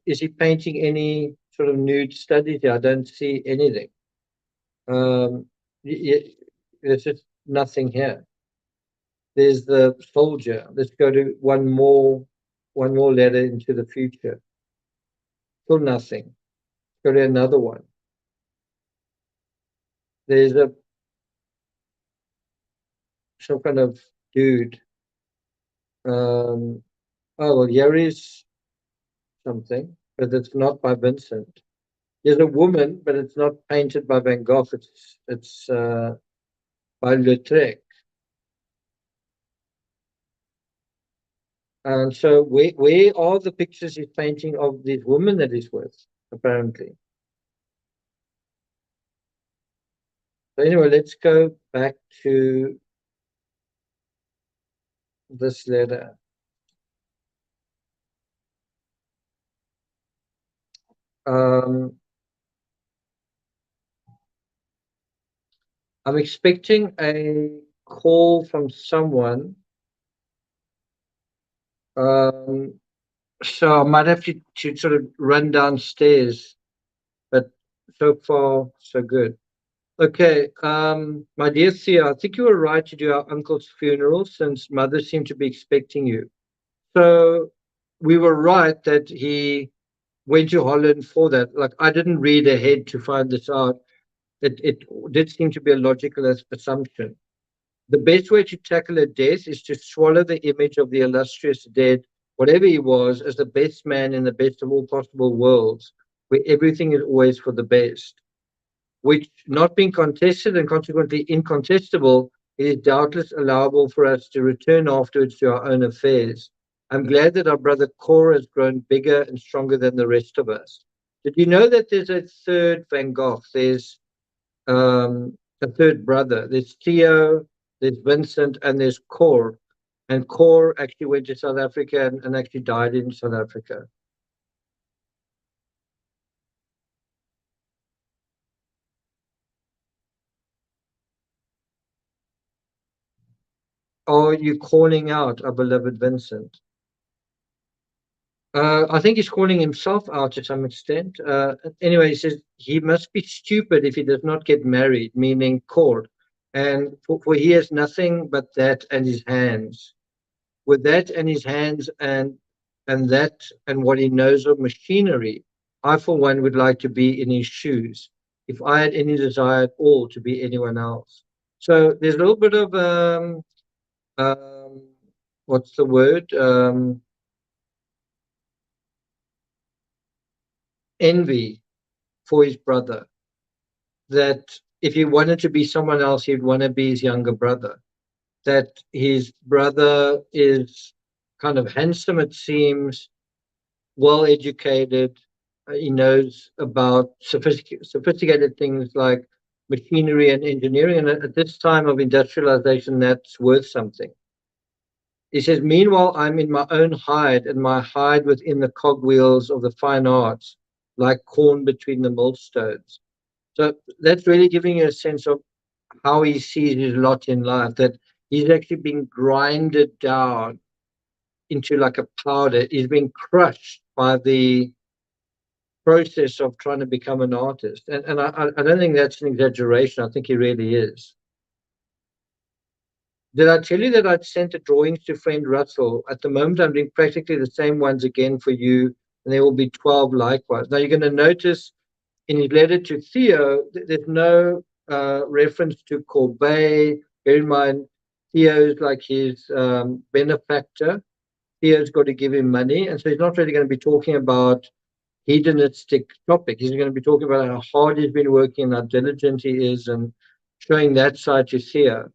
Is he painting any sort of nude studies here? I don't see anything. There's just nothing here. There's the soldier. Let's go to one more letter into the future. Still nothing. Go to another one. There's some kind of dude. Oh well, here is something, but it's not by Vincent. There's a woman, but it's not painted by Van Gogh. It's by Lautrec. And so where are the pictures he's painting of these women that he's with, apparently? So anyway, let's go back to this letter. I'm expecting a call from someone. So I might have to sort of run downstairs, but so far, so good. Okay, my dear Thea, I think you were right to do our uncle's funeral since mother seemed to be expecting you. So we were right that he went to Holland for that. Like, I didn't read ahead to find this out. It did seem to be a logical assumption. The best way to tackle a death is to swallow the image of the illustrious dead, whatever he was, as the best man in the best of all possible worlds, where everything is always for the best. Which, not being contested and consequently incontestable, it is doubtless allowable for us to return afterwards to our own affairs. I'm glad that our brother Cor has grown bigger and stronger than the rest of us. Did you know that there's a third Van Gogh? There's a third brother. There's Theo, there's Vincent, and there's Cor. And Cor actually went to South Africa and actually died in South Africa. Are you calling out our beloved Vincent? I think he's calling himself out to some extent. Anyway, he says he must be stupid if he does not get married, meaning court. And for he has nothing but that and his hands. With that and his hands and that and what he knows of machinery, I for one would like to be in his shoes, if I had any desire at all to be anyone else. So there's a little bit of um, what's the word? Envy for his brother, that if he wanted to be someone else, he'd want to be his younger brother. That his brother is kind of handsome, it seems, well educated. He knows about sophisticated things like machinery and engineering. And at this time of industrialization, that's worth something. He says, meanwhile, I'm in my own hide, and my hide within the cogwheels of the fine arts, like corn between the millstones. So that's really giving you a sense of how he sees his lot in life, that he's actually been grinded down into like a powder. He's been crushed by the process of trying to become an artist. And I don't think that's an exaggeration. I think he really is. Did I tell you that I'd sent the drawings to friend Russell? At the moment, I'm doing practically the same ones again for you, and there will be 12 likewise. Now, you're going to notice in his letter to Theo, there's no reference to Courbet. Bear in mind, Theo's like his benefactor. Theo's got to give him money. And so he's not really going to be talking about hedonistic topic. He's going to be talking about how hard he's been working and how diligent he is and showing that side to Theo.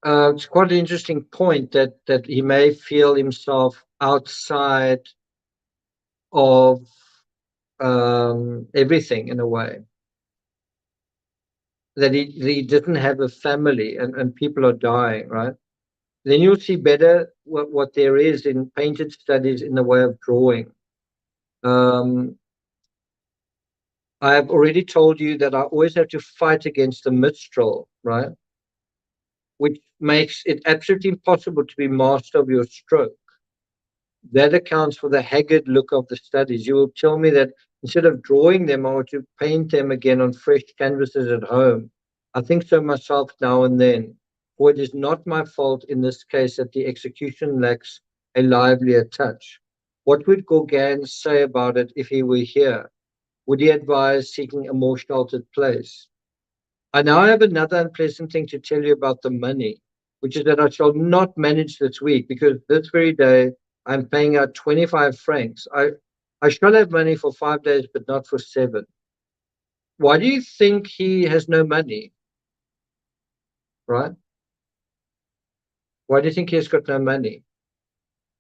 It's quite an interesting point that he may feel himself outside of everything in a way. That he didn't have a family and people are dying, right? Then you'll see better what there is in painted studies in the way of drawing. Um, I've already told you that I always have to fight against the Mistral, right? Which makes it absolutely impossible to be master of your stroke. That accounts for the haggard look of the studies. You will tell me that instead of drawing them, I want to paint them again on fresh canvases at home. I think so myself now and then, for it is not my fault in this case that the execution lacks a livelier touch. What would Gauguin say about it if he were here? Would he advise seeking a more sheltered place? I now have another unpleasant thing to tell you about the money, which is that I shall not manage this week because this very day I'm paying out 25 francs. I shall have money for 5 days, but not for 7. Why do you think he has no money, right? Why do you think he has got no money?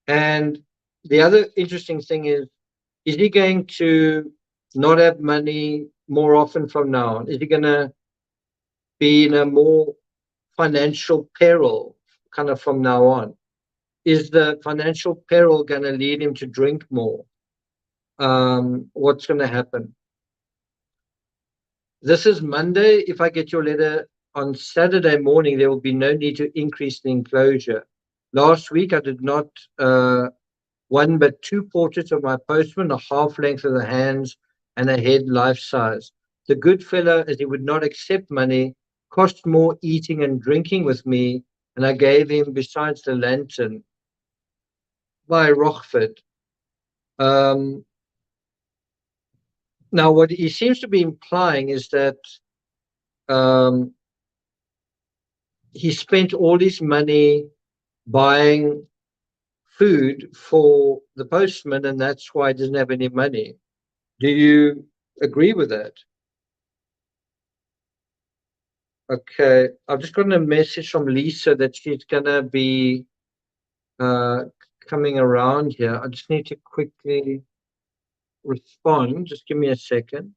And the other interesting thing is he going to not have money more often from now on? Is he going to be in a more financial peril kind of from now on? Is the financial peril going to lead him to drink more? What's going to happen? This is Monday. If I get your letter on Saturday morning, there will be no need to increase the enclosure. Last week, I did not one but two portraits of my postman, a half length of the hands and a head life size. The good fellow, as he would not accept money, cost more eating and drinking with me, and I gave him, besides the lantern, by Rochford. Um, Now, what he seems to be implying is that um, he spent all his money buying food for the postman, and that's why he doesn't have any money. Do you agree with that? Okay, I've just gotten a message from Lisa that she's gonna be uh, coming around here. I just need to quickly respond. Just give me a second.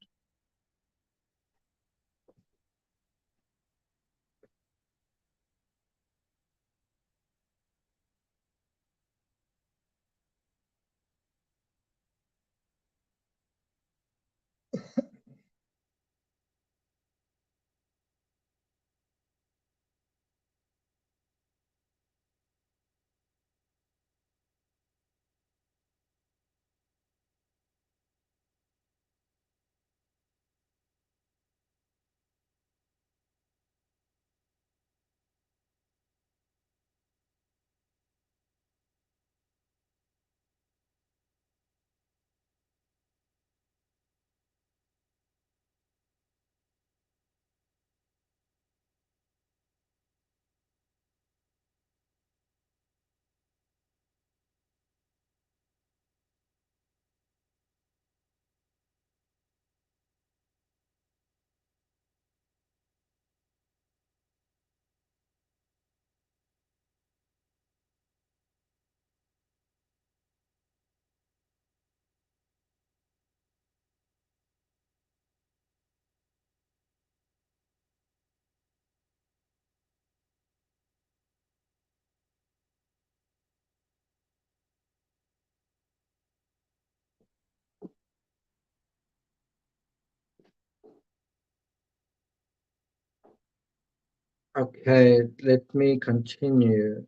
Okay, let me continue.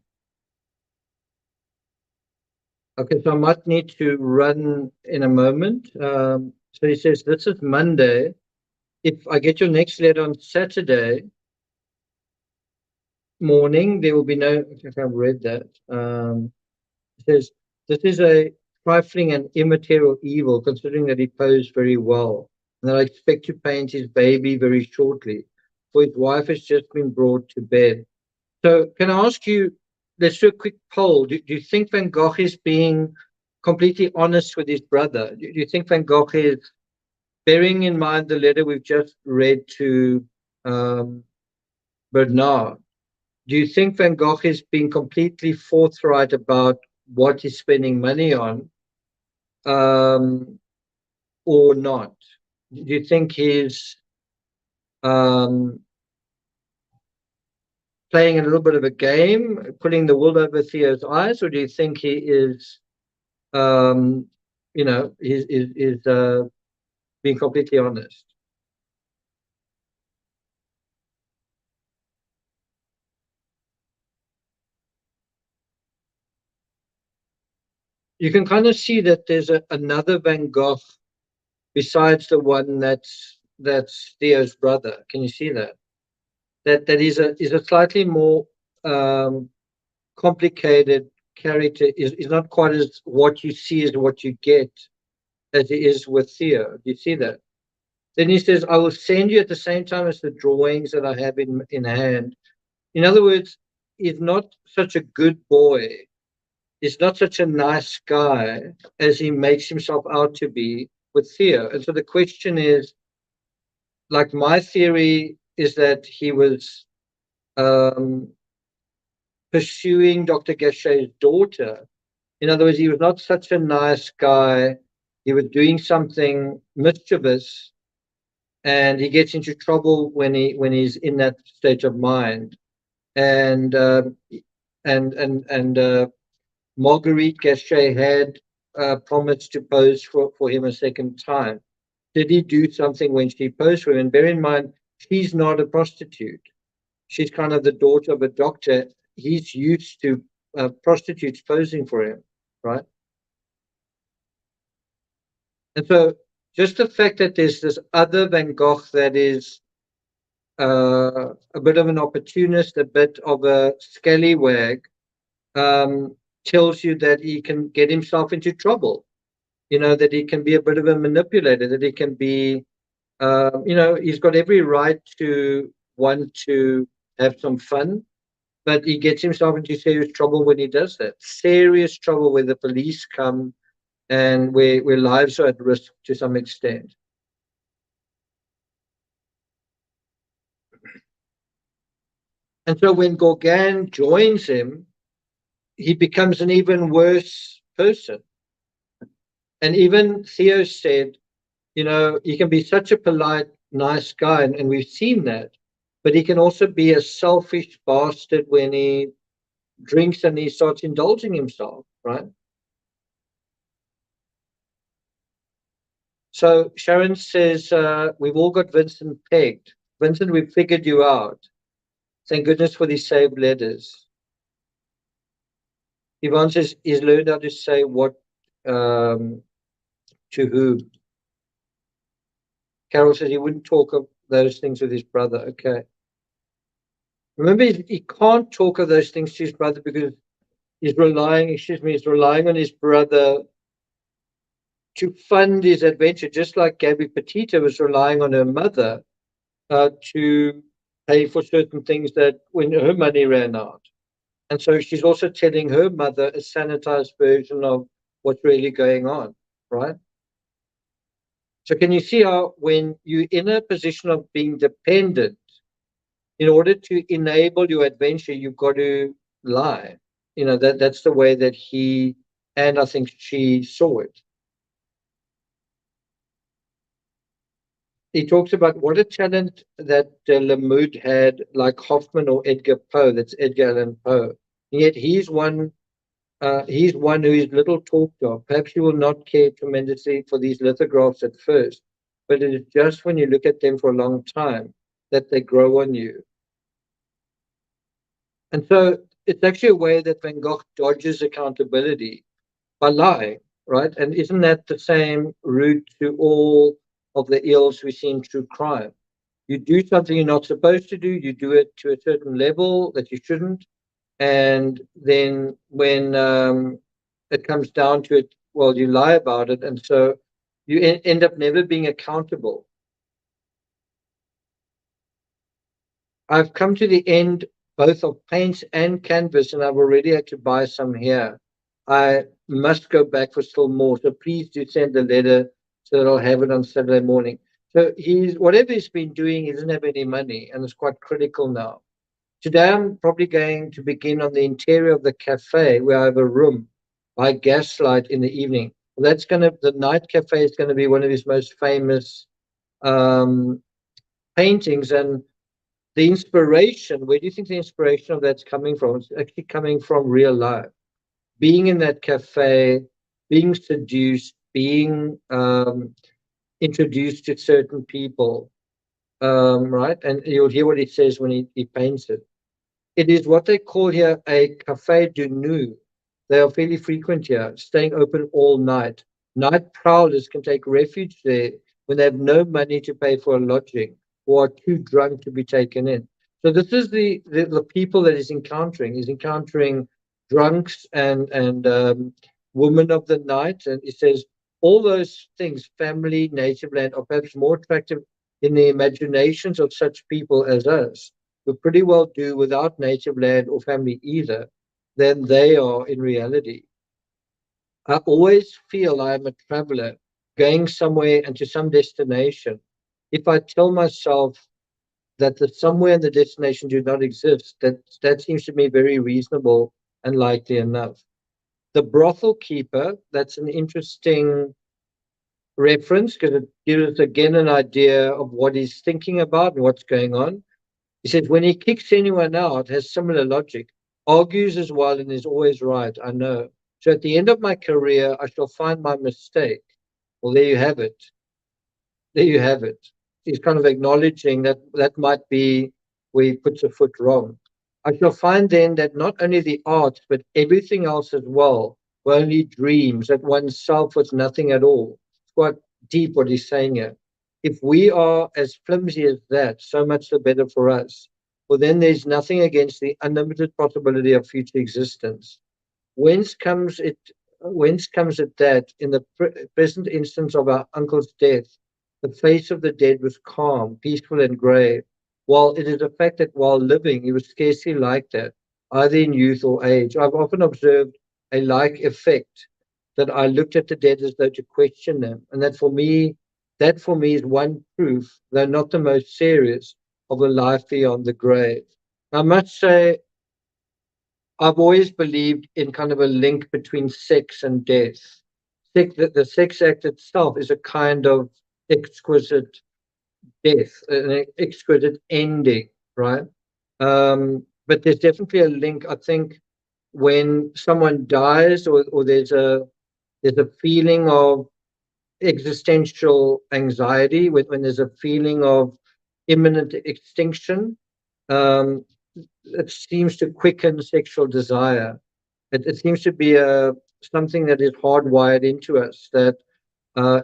Okay, so I might need to run in a moment. So he says, this is Monday. If I get your next letter on Saturday morning, there will be no, I think I've read that. It says, this is a trifling and immaterial evil, considering that he posed very well, and that I expect to paint his baby very shortly, for his wife has just been brought to bed. So can I ask you, let's do a quick poll. Do you think Van Gogh is being completely honest with his brother? Do you think Van Gogh is, bearing in mind the letter we've just read to um, Bernard, do you think Van Gogh is being completely forthright about what he's spending money on, um, or not? Do you think he's um, playing a little bit of a game, putting the wool over Theo's eyes, or do you think he is, um, is being completely honest? You can kind of see that there's another Van Gogh besides the one that's Theo's brother. Can you see that? That is a slightly more um, complicated character. Is not quite as what you see is what you get as it is with Theo. Do you see that? Then he says, "I will send you at the same time as the drawings that I have in hand." In other words, he's not such a good boy. He's not such a nice guy as he makes himself out to be with Theo. And so the question is, like, my theory is that he was um, pursuing Dr. Gachet's daughter. In other words, he was not such a nice guy. He was doing something mischievous, and he gets into trouble when he's in that state of mind. And Marguerite Gachet had promised to pose for him a second time. Did he do something when she posed for him? And bear in mind, she's not a prostitute. She's kind of the daughter of a doctor. He's used to prostitutes posing for him, right? And so just the fact that there's this other Van Gogh that is a bit of an opportunist, a bit of a scallywag, um, tells you that he can get himself into trouble. That he can be a bit of a manipulator, that he can be, he's got every right to want to have some fun, but he gets himself into serious trouble when he does that. Serious trouble where the police come and where lives are at risk to some extent. And so when Gauguin joins him, he becomes an even worse person. And even Theo said, he can be such a polite, nice guy, and we've seen that, but he can also be a selfish bastard when he drinks and he starts indulging himself, right? So Sharon says, we've all got Vincent pegged. Vincent, we've figured you out. Thank goodness for these saved letters. Yvonne says he's learned how to say what to who. Carol says he wouldn't talk of those things with his brother. Okay. Remember, he can't talk of those things to his brother because he's relying on his brother to fund his adventure, just like Gabby Petito was relying on her mother to pay for certain things that when her money ran out. And so she's also telling her mother a sanitized version of what's really going on, right? So can you see how when you're in a position of being dependent, in order to enable your adventure, you've got to lie. That's the way that he and I think she saw it. He talks about what a talent that Lamud had, like Hoffman or Edgar Poe. That's Edgar Allan Poe. And yet he's one who is little talked of. Perhaps you will not care tremendously for these lithographs at first, but it is just when you look at them for a long time that they grow on you. And so it's actually a way that Van Gogh dodges accountability by lying, right? And isn't that the same route to all of the ills we see in true crime? You do something you're not supposed to do, you do it to a certain level that you shouldn't, and then when it comes down to it, well, you lie about it, and so you end up never being accountable. I've come to the end both of paints and canvas, and I've already had to buy some here. I must go back for still more, so please do send a letter so that I'll have it on Saturday morning. So whatever he's been doing, he doesn't have any money, and it's quite critical now. Today, I'm probably going to begin on the interior of the cafe where I have a room by gaslight in the evening. Well, the night cafe is going to be one of his most famous um, paintings. And the inspiration, where do you think the inspiration of that's coming from? It's actually coming from real life. Being in that cafe, being seduced, being introduced to certain people, right? And you'll hear what he says when he paints it. It is what they call here a café de nuit. They are fairly frequent here, staying open all night. Night prowlers can take refuge there when they have no money to pay for a lodging or are too drunk to be taken in. So this is the people that he's encountering. He's encountering drunks and women of the night. And he says all those things, family, native land, are perhaps more attractive in the imaginations of such people as us who pretty well do without native land or family either, than they are in reality. I always feel I am a traveler going somewhere and to some destination. If I tell myself that the somewhere and the destination do not exist, that seems to me very reasonable and likely enough. The brothel keeper, that's an interesting reference because it gives us again an idea of what he's thinking about and what's going on. He says, when he kicks anyone out, has similar logic, argues as well and is always right, I know. So at the end of my career, I shall find my mistake. Well, there you have it. There you have it. He's kind of acknowledging that that might be where he puts a foot wrong. I shall find then that not only the arts, but everything else as well, were only dreams, that oneself was nothing at all. It's quite deep what he's saying here. If we are as flimsy as that, so much the better for us. Well, then there's nothing against the unlimited possibility of future existence. Whence comes it? Whence comes it that in the present instance of our uncle's death, the face of the dead was calm, peaceful, and grave, while it is a fact that while living, he was scarcely like that, either in youth or age. I've often observed a like effect that I looked at the dead as though to question them, and that for me is one proof, though not the most serious, of a life beyond the grave. I must say, I've always believed in kind of a link between sex and death. The sex act itself is a kind of exquisite death, an exquisite ending, right? But there's definitely a link. I think when someone dies, or there's a feeling of existential anxiety, when there's a feeling of imminent extinction, um, it seems to quicken sexual desire. It seems to be something that is hardwired into us, that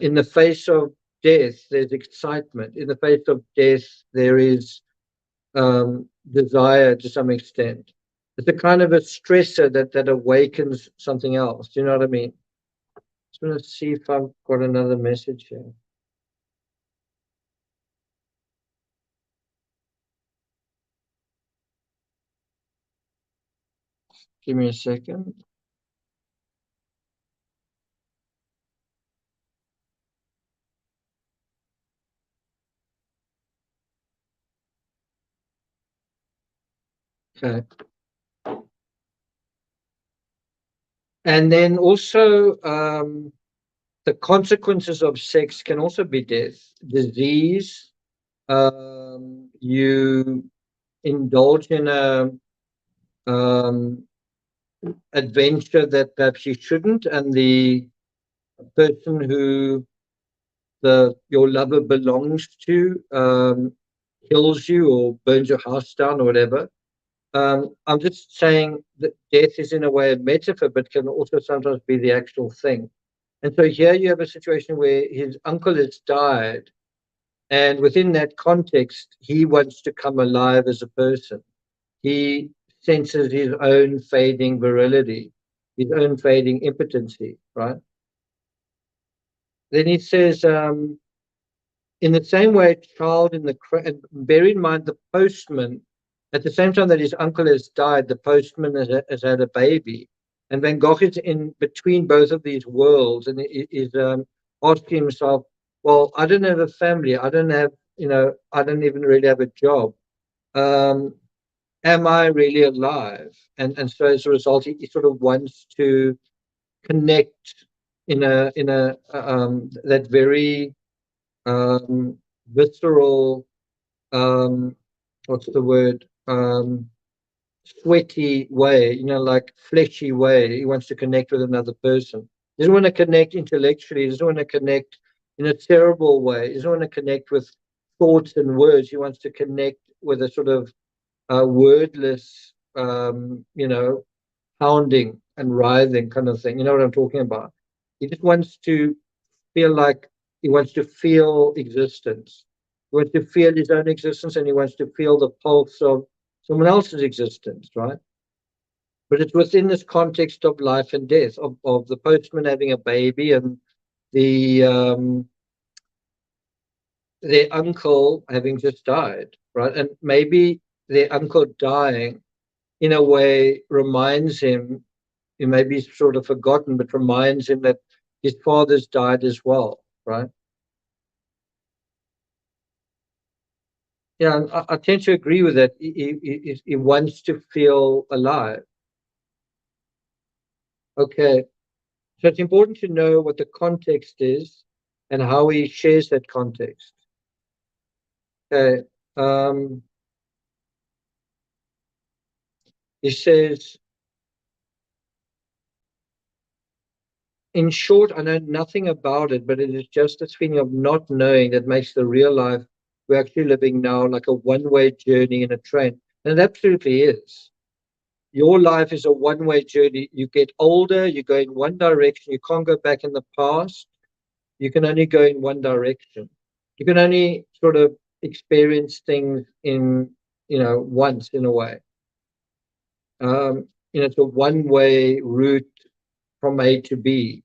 in the face of death, there's excitement. In the face of death, there is desire to some extent. It's a kind of a stressor that awakens something else. Do you know what I mean? Just want to see if I've got another message here. Give me a second. Okay. And then also, the consequences of sex can also be death, disease. You indulge in a um, adventure that perhaps you shouldn't, and the person who your lover belongs to kills you or burns your house down or whatever. I'm just saying that death is in a way a metaphor, but can also sometimes be the actual thing. And so here you have a situation where his uncle has died, and within that context, he wants to come alive as a person. He senses his own fading virility, his own fading impotency, right? Then he says, in the same way, a child in the and bear in mind the postman, at the same time that his uncle has died, the postman has had a baby. And Van Gogh is in between both of these worlds, and is asking himself, well, I don't have a family. I don't have, I don't even really have a job. Um, am I really alive? And so as a result, he sort of wants to connect in a that very visceral, um, what's the word, sweaty way, like fleshy way. He wants to connect with another person. He doesn't want to connect intellectually. He doesn't want to connect in a terrible way. He doesn't want to connect with thoughts and words. He wants to connect with a sort of wordless, pounding and writhing kind of thing. You know what I'm talking about? He just wants to feel like he wants to feel existence. He wants to feel his own existence, and he wants to feel the pulse of someone else's existence, right? But it's within this context of life and death, of the postman having a baby and the their uncle having just died, right? And maybe their uncle dying in a way reminds him, he may be sort of forgotten, but reminds him that his father's died as well, right? Yeah, I tend to agree with that. He wants to feel alive. Okay, so it's important to know what the context is and how he shares that context. Okay, he says, in short, I know nothing about it, but it is just this feeling of not knowing that makes the real life we're actually living now like a one-way journey in a train. And it absolutely is. Your life is a one-way journey. You get older, you go in one direction, you can't go back in the past. You can only go in one direction. You can only sort of experience things in, once in a way. It's a one-way route from A to B.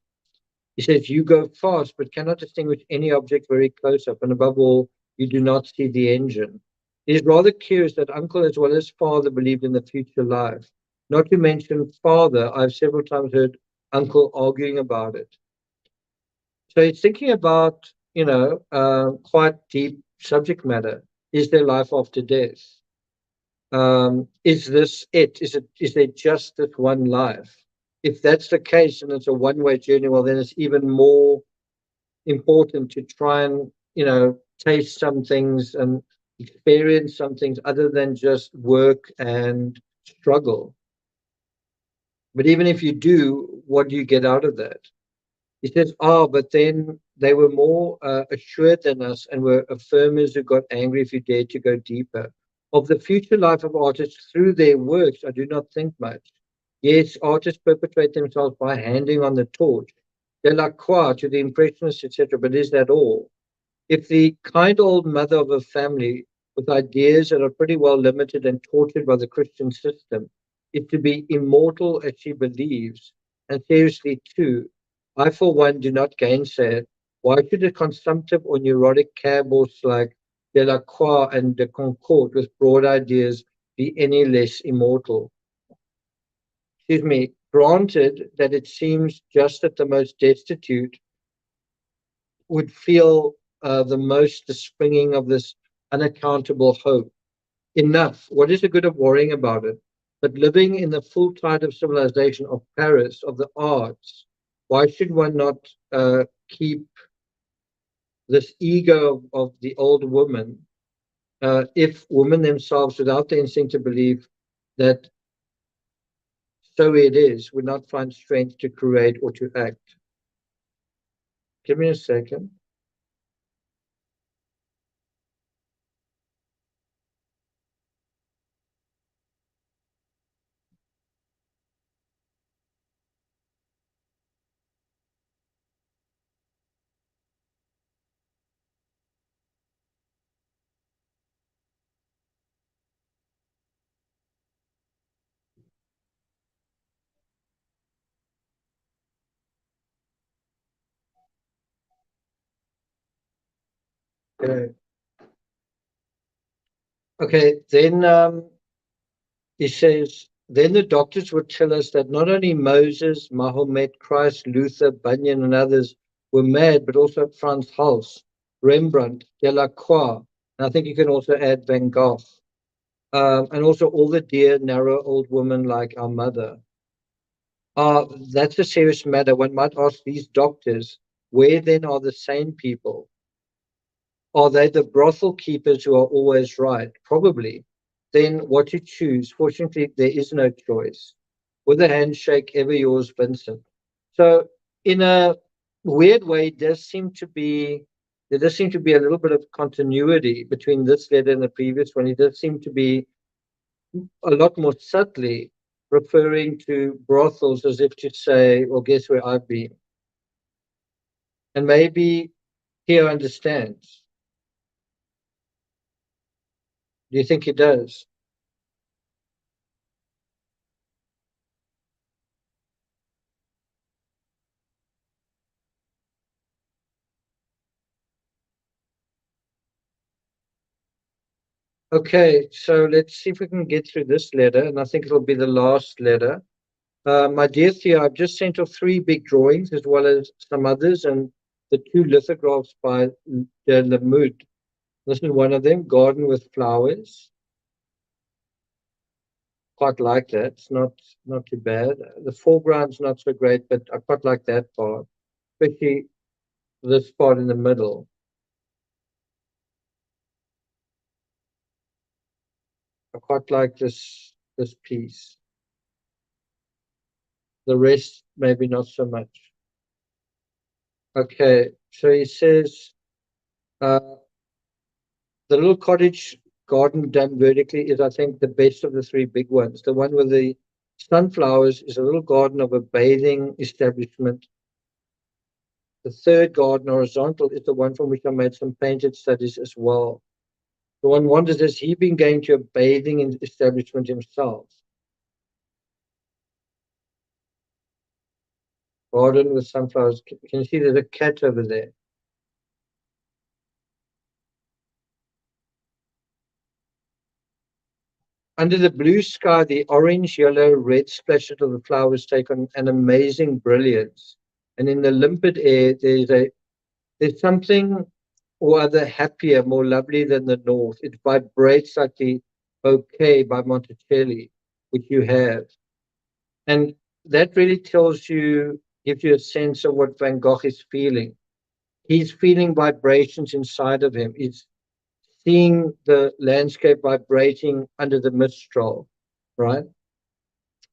He says, you go fast, but cannot distinguish any object very close up, and above all, you do not see the engine. It is rather curious that uncle as well as father believed in the future life. Not to mention father, I've several times heard uncle arguing about it. So he's thinking about, quite deep subject matter. Is there life after death? Is this it? Is there just this one life? If that's the case and it's a one-way journey, well, then it's even more important to try and, taste some things and experience some things other than just work and struggle. But even if you do, what do you get out of that? He says, but then they were more assured than us and were affirmers who got angry if you dared to go deeper. Of the future life of artists through their works, I do not think much. Yes, artists perpetuate themselves by handing on the torch. Delacroix to the Impressionists, etc. But is that all? If the kind old mother of a family with ideas that are pretty well limited and tortured by the Christian system is to be immortal as she believes, and seriously too, I for one do not gainsay it. Why should a consumptive or neurotic cab horse like Delacroix and de Concord with broad ideas be any less immortal? Excuse me, granted that it seems just that the most destitute would feel the most the springing of this unaccountable hope. Enough. What is the good of worrying about it? But living in the full tide of civilization, of Paris, of the arts, why should one not keep this ego of the old woman if women themselves, without the instinct to believe that so it is, would not find strength to create or to act? Give me a second. Okay. Okay, then he says, then the doctors would tell us that not only Moses, Mahomet, Christ, Luther, Bunyan, and others were mad, but also Frans Hals, Rembrandt, Delacroix, and I think you can also add Van Gogh, and also all the dear, narrow old women like our mother. That's a serious matter. One might ask these doctors, where then are the sane people? Are they the brothel keepers who are always right? Probably. Then what to choose? Fortunately, there is no choice. With a handshake, ever yours, Vincent. So, in a weird way, there does seem to be a little bit of continuity between this letter and the previous one. It does seem to be a lot more subtly referring to brothels as if to say, well, guess where I've been. And maybe he understands. Do you think he does? Okay, so let's see if we can get through this letter, and I think it'll be the last letter. My dear Theo, I've just sent off 3 big drawings as well as some others, and the 2 lithographs by de Lamoud. This is one of them, Garden with Flowers. Quite like that. It's not too bad. The foreground's not so great, but I quite like that part, especially this part in the middle. I quite like this piece. The rest, maybe not so much. Okay, so he says uh, the little cottage garden done vertically is, I think, the best of the 3 big ones. The one with the sunflowers is a little garden of a bathing establishment. The third garden, horizontal, is the one from which I made some painted studies as well. So one wonders, has he been going to a bathing establishment himself? Garden with sunflowers. Can you see there's a cat over there? Under the blue sky, the orange, yellow, red splashes of the flowers take on an amazing brilliance. And in the limpid air, there's something or other happier, more lovely than the north. It vibrates like the bouquet by Monticelli, which you have. And that really tells you, gives you a sense of what Van Gogh is feeling. He's feeling vibrations inside of him. He's seeing the landscape vibrating under the mistral, right?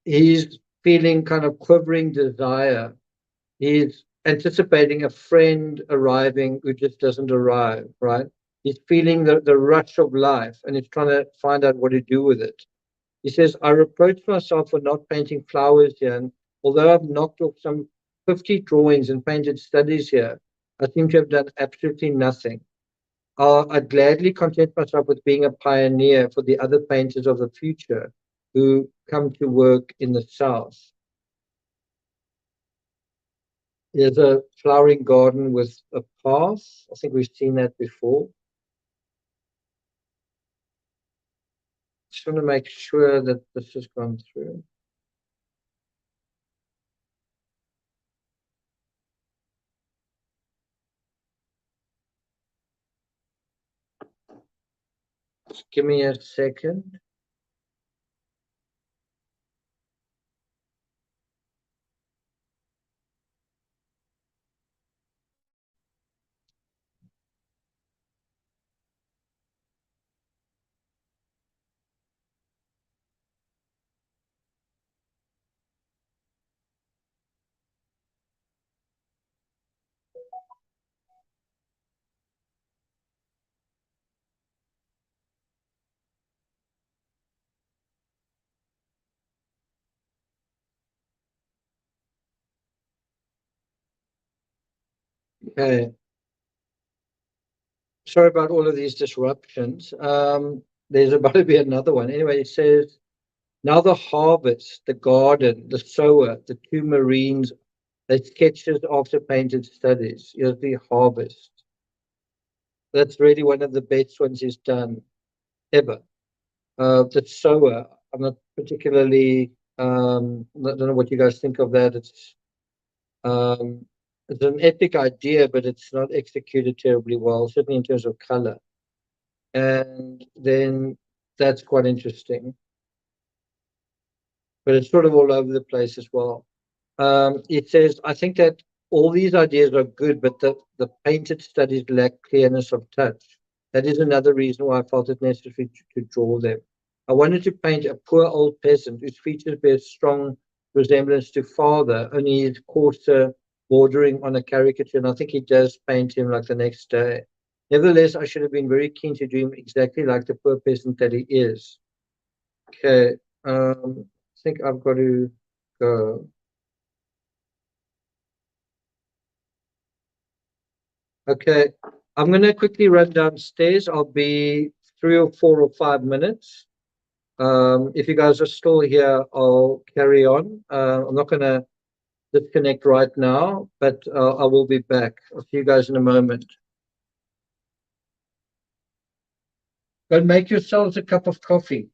He's feeling kind of quivering desire. He's anticipating a friend arriving who just doesn't arrive, right? He's feeling the rush of life and he's trying to find out what to do with it. He says, I reproach myself for not painting flowers here. And although I've knocked off some 50 drawings and painted studies here, I seem to have done absolutely nothing. I'd gladly content myself with being a pioneer for the other painters of the future who come to work in the South. There's a flowering garden with a path. I think we've seen that before. Just want to make sure that this has gone through. Just give me a second. Okay. Sorry about all of these disruptions. There's about to be another one. Anyway, it says, now the harvest, the garden, the sower, the two marines, they sketches after painted studies. Here's the harvest. That's really one of the best ones he's done ever. The sower, I'm not particularly, I don't know what you guys think of that. Um, it's an epic idea, but it's not executed terribly well, certainly in terms of color. And then that's quite interesting, but it's sort of all over the place as well. It says, I think that all these ideas are good, but the painted studies lack clearness of touch. That is another reason why I felt it necessary to draw them. I wanted to paint a poor old peasant whose features bear strong resemblance to father, only he's coarser, bordering on a caricature, and I think he does paint him like the next day. Nevertheless, I should have been very keen to do him exactly like the poor peasant that he is. Okay, I think I've got to go. Okay, I'm going to quickly run downstairs. I'll be 3 or 4 or 5 minutes. If you guys are still here, I'll carry on. I'm not going to disconnect right now, but I will be back. I'll see you guys in a moment. Go and make yourselves a cup of coffee.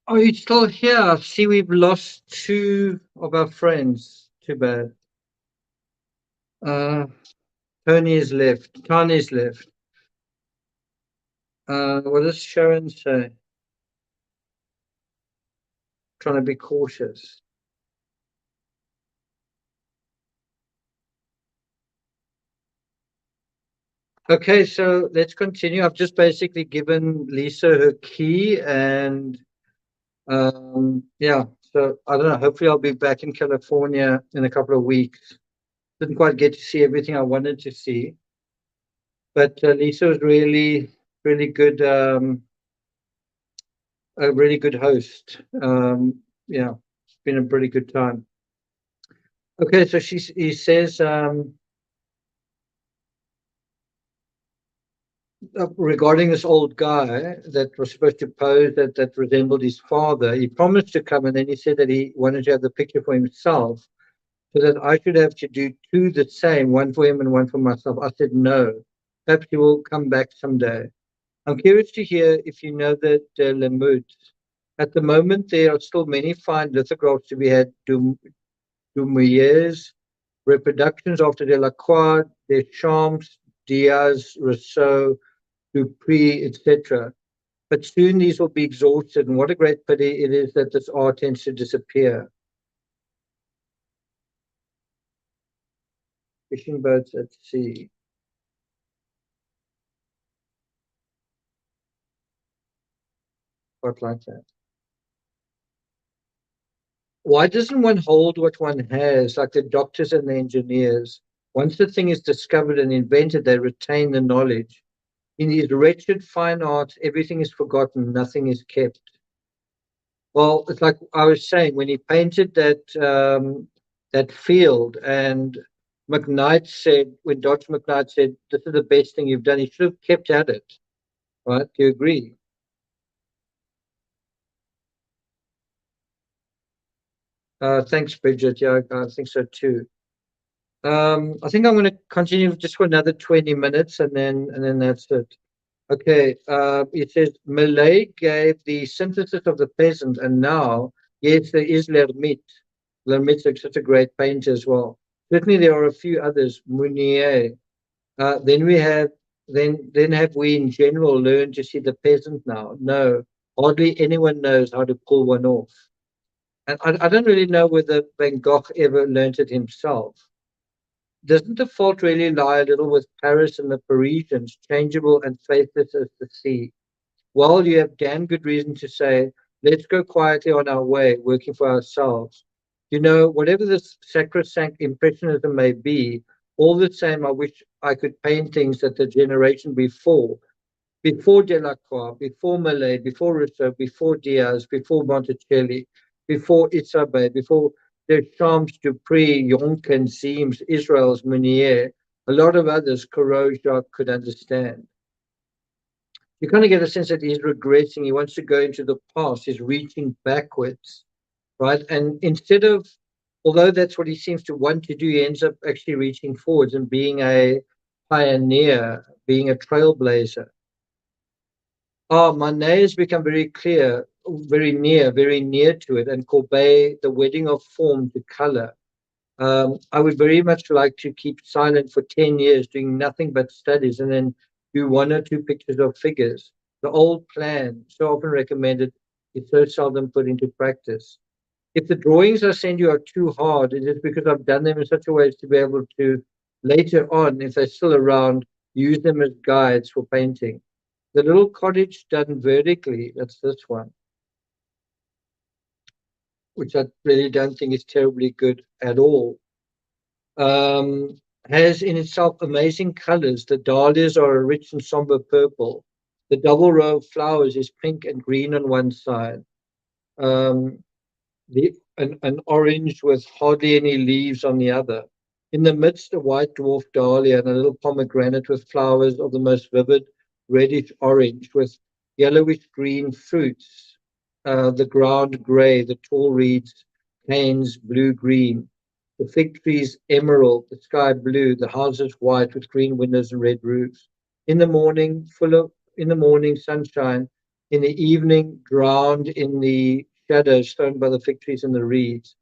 Are you still here? I see we've lost two of our friends. Too bad. Uh, Tony is left. Tany's left. What does Sharon say? Trying to be cautious. Okay, so let's continue. I've just basically given Lisa her key, and yeah, so I don't know. Hopefully, I'll be back in California in a couple of weeks. Didn't quite get to see everything I wanted to see, but Lisa was really good, a really good host. Yeah, it's been a pretty good time. Okay, so he says, regarding this old guy that was supposed to pose that resembled his father, he promised to come, and then he said that he wanted to have the picture for himself, so that I should have to do two the same, one for him and one for myself. I said no. Perhaps he will come back someday. I'm curious to hear if you know that Lemut. At the moment, there are still many fine lithographs to be had. Dumuyer's reproductions after Delacroix, Deschamps, Diaz, Rousseau, Dupuy, etc. But soon these will be exhausted, and what a great pity it is that this art tends to disappear. Fishing boats at sea, quite like that. Why doesn't one hold what one has, like the doctors and the engineers? Once the thing is discovered and invented, they retain the knowledge. In these wretched fine arts, everything is forgotten, nothing is kept. Well, it's like I was saying, when he painted that field, and McKnight said, when Dr. McKnight said, "This is the best thing you've done," he should have kept at it. Right? Do you agree? Thanks, Bridget. Yeah, I think so too. I think I'm going to continue just for another 20 minutes, and then that's it. Okay. It says Malay gave the synthesis of the peasant, and now, yes, there is Lermite. Lermite's such a great painter as well. Certainly, there are a few others. Meunier. Then we have then have we in general learned to see the peasant now? No, hardly anyone knows how to pull one off. And I don't really know whether Van Gogh ever learned it himself. Doesn't the fault really lie a little with Paris and the Parisians, changeable and faithless as the sea? Well, you have damn good reason to say, let's go quietly on our way, working for ourselves. You know, whatever this sacrosanct impressionism may be, all the same, I wish I could paint things that the generation before Delacroix, before Mallet, before Rousseau, before Diaz, before Monticelli, before Isabey, before Deschamps, Dupuy, Jonken, Siems, Israels, Meunier, a lot of others Corot could understand. You kind of get a sense that he's regressing. He wants to go into the past. He's reaching backwards, right? And instead of, although that's what he seems to want to do, he ends up actually reaching forwards and being a pioneer, being a trailblazer. Manet has become very clear, very near to it, and Courbet, the wedding of form to color. I would very much like to keep silent for 10 years, doing nothing but studies, and then do one or two pictures of figures. The old plan, so often recommended, is so seldom put into practice. If the drawings I send you are too hard, it is because I've done them in such a way as to be able to later on, if they're still around, use them as guides for painting. The little cottage done vertically, that's this one, which I really don't think is terribly good at all. Has in itself amazing colors. The dahlias are a rich and somber purple. The double row of flowers is pink and green on one side. Um, an orange with hardly any leaves on the other. In the midst, a white dwarf dahlia and a little pomegranate with flowers of the most vivid reddish orange with yellowish green fruits. The ground gray, the tall reeds, canes blue green. The fig trees emerald, the sky blue, the houses white with green windows and red roofs. In the morning, in the morning sunshine, in the evening, drowned in the shadows thrown by the fig trees and the reeds.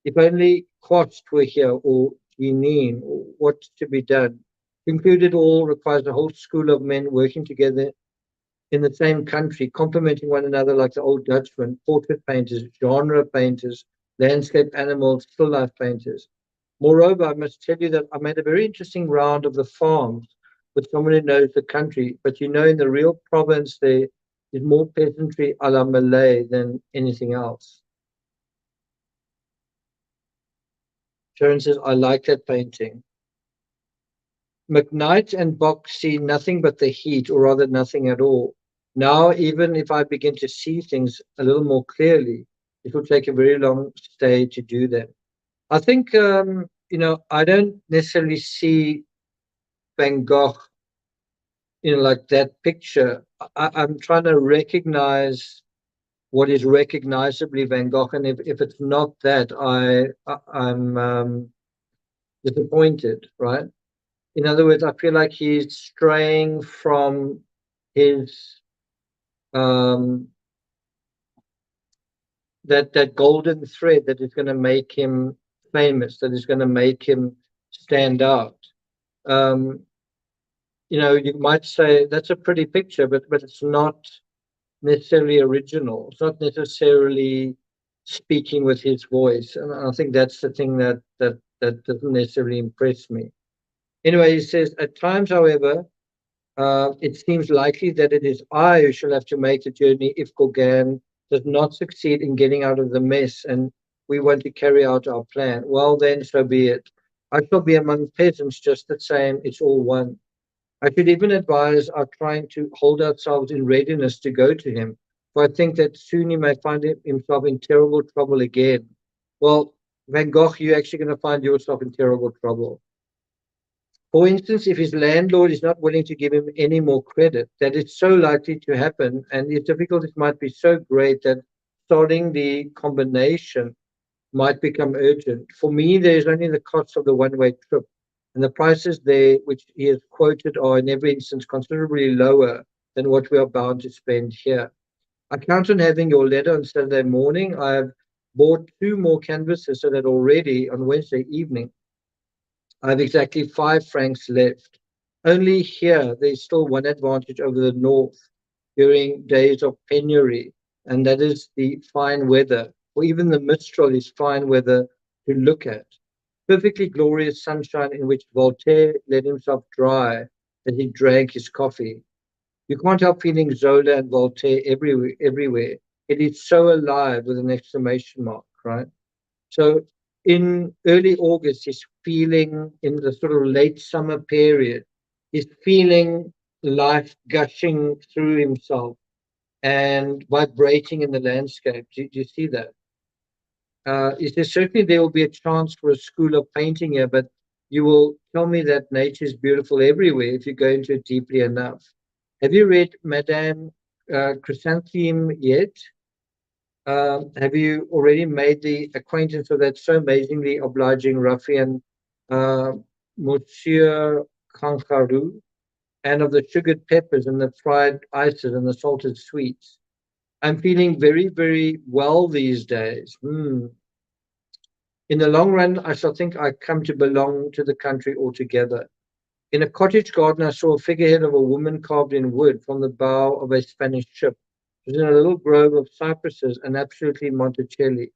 If only Quost were here, or Jeanine, what's to be done? Concluded all requires a whole school of men working together in the same country, complementing one another like the old Dutchmen, portrait painters, genre painters, landscape animals, still life painters. Moreover, I must tell you that I made a very interesting round of the farms with someone who knows the country. But you know, in the real province, there is more peasantry a la Malay than anything else. Sharon says, I like that painting. McKnight and Bock see nothing but the heat, or rather nothing at all. Now, even if I begin to see things a little more clearly, it will take a very long stay to do them. I think, I don't necessarily see Van Gogh, like that picture. I'm trying to recognize what is recognizably Van Gogh, and if it's not that, I'm disappointed, right? In other words, I feel like he's straying from his um, that golden thread that is going to make him famous, that is going to make him stand out. Um, you might say that's a pretty picture, but it's not necessarily original. It's not necessarily speaking with his voice, and I think that's the thing that doesn't necessarily impress me. Anyway, he says at times, however, it seems likely that it is I who shall have to make the journey if Gauguin does not succeed in getting out of the mess and we want to carry out our plan. Well, then, so be it. I shall be among peasants just the same. It's all one. I should even advise our trying to hold ourselves in readiness to go to him, for I think that soon he may find himself in terrible trouble again. Well, Van Gogh, you're actually going to find yourself in terrible trouble. For instance, if his landlord is not willing to give him any more credit, that it's so likely to happen, and the difficulties might be so great that starting the combination might become urgent. For me, there is only the cost of the one-way trip, and the prices there, which he has quoted, are in every instance considerably lower than what we are bound to spend here. I count on having your letter on Saturday morning. I have bought two more canvases so that already on Wednesday evening I have exactly 5 francs left. Only here there is still one advantage over the north during days of penury, and that is the fine weather, or even the mistral is fine weather to look at. Perfectly glorious sunshine in which Voltaire let himself dry as he drank his coffee. You can't help feeling Zola and Voltaire everywhere, everywhere. It is so alive with an exclamation mark, right? So in early August, he's feeling in the sort of late summer period, he's feeling life gushing through himself and vibrating in the landscape. Do you see that? He says, certainly there will be a chance for a school of painting here, but you will tell me that nature is beautiful everywhere if you go into it deeply enough. Have you read Madame Chrysantheme yet? Have you already made the acquaintance of that so amazingly obliging ruffian, uh, Monsieur Kangaroo, and of the sugared peppers and the fried ices and the salted sweets? I'm feeling very, very well these days. In the long run, I shall think I come to belong to the country altogether. In a cottage garden, I saw a figurehead of a woman carved in wood from the bow of a Spanish ship. It was in a little grove of cypresses and absolutely Monticelli.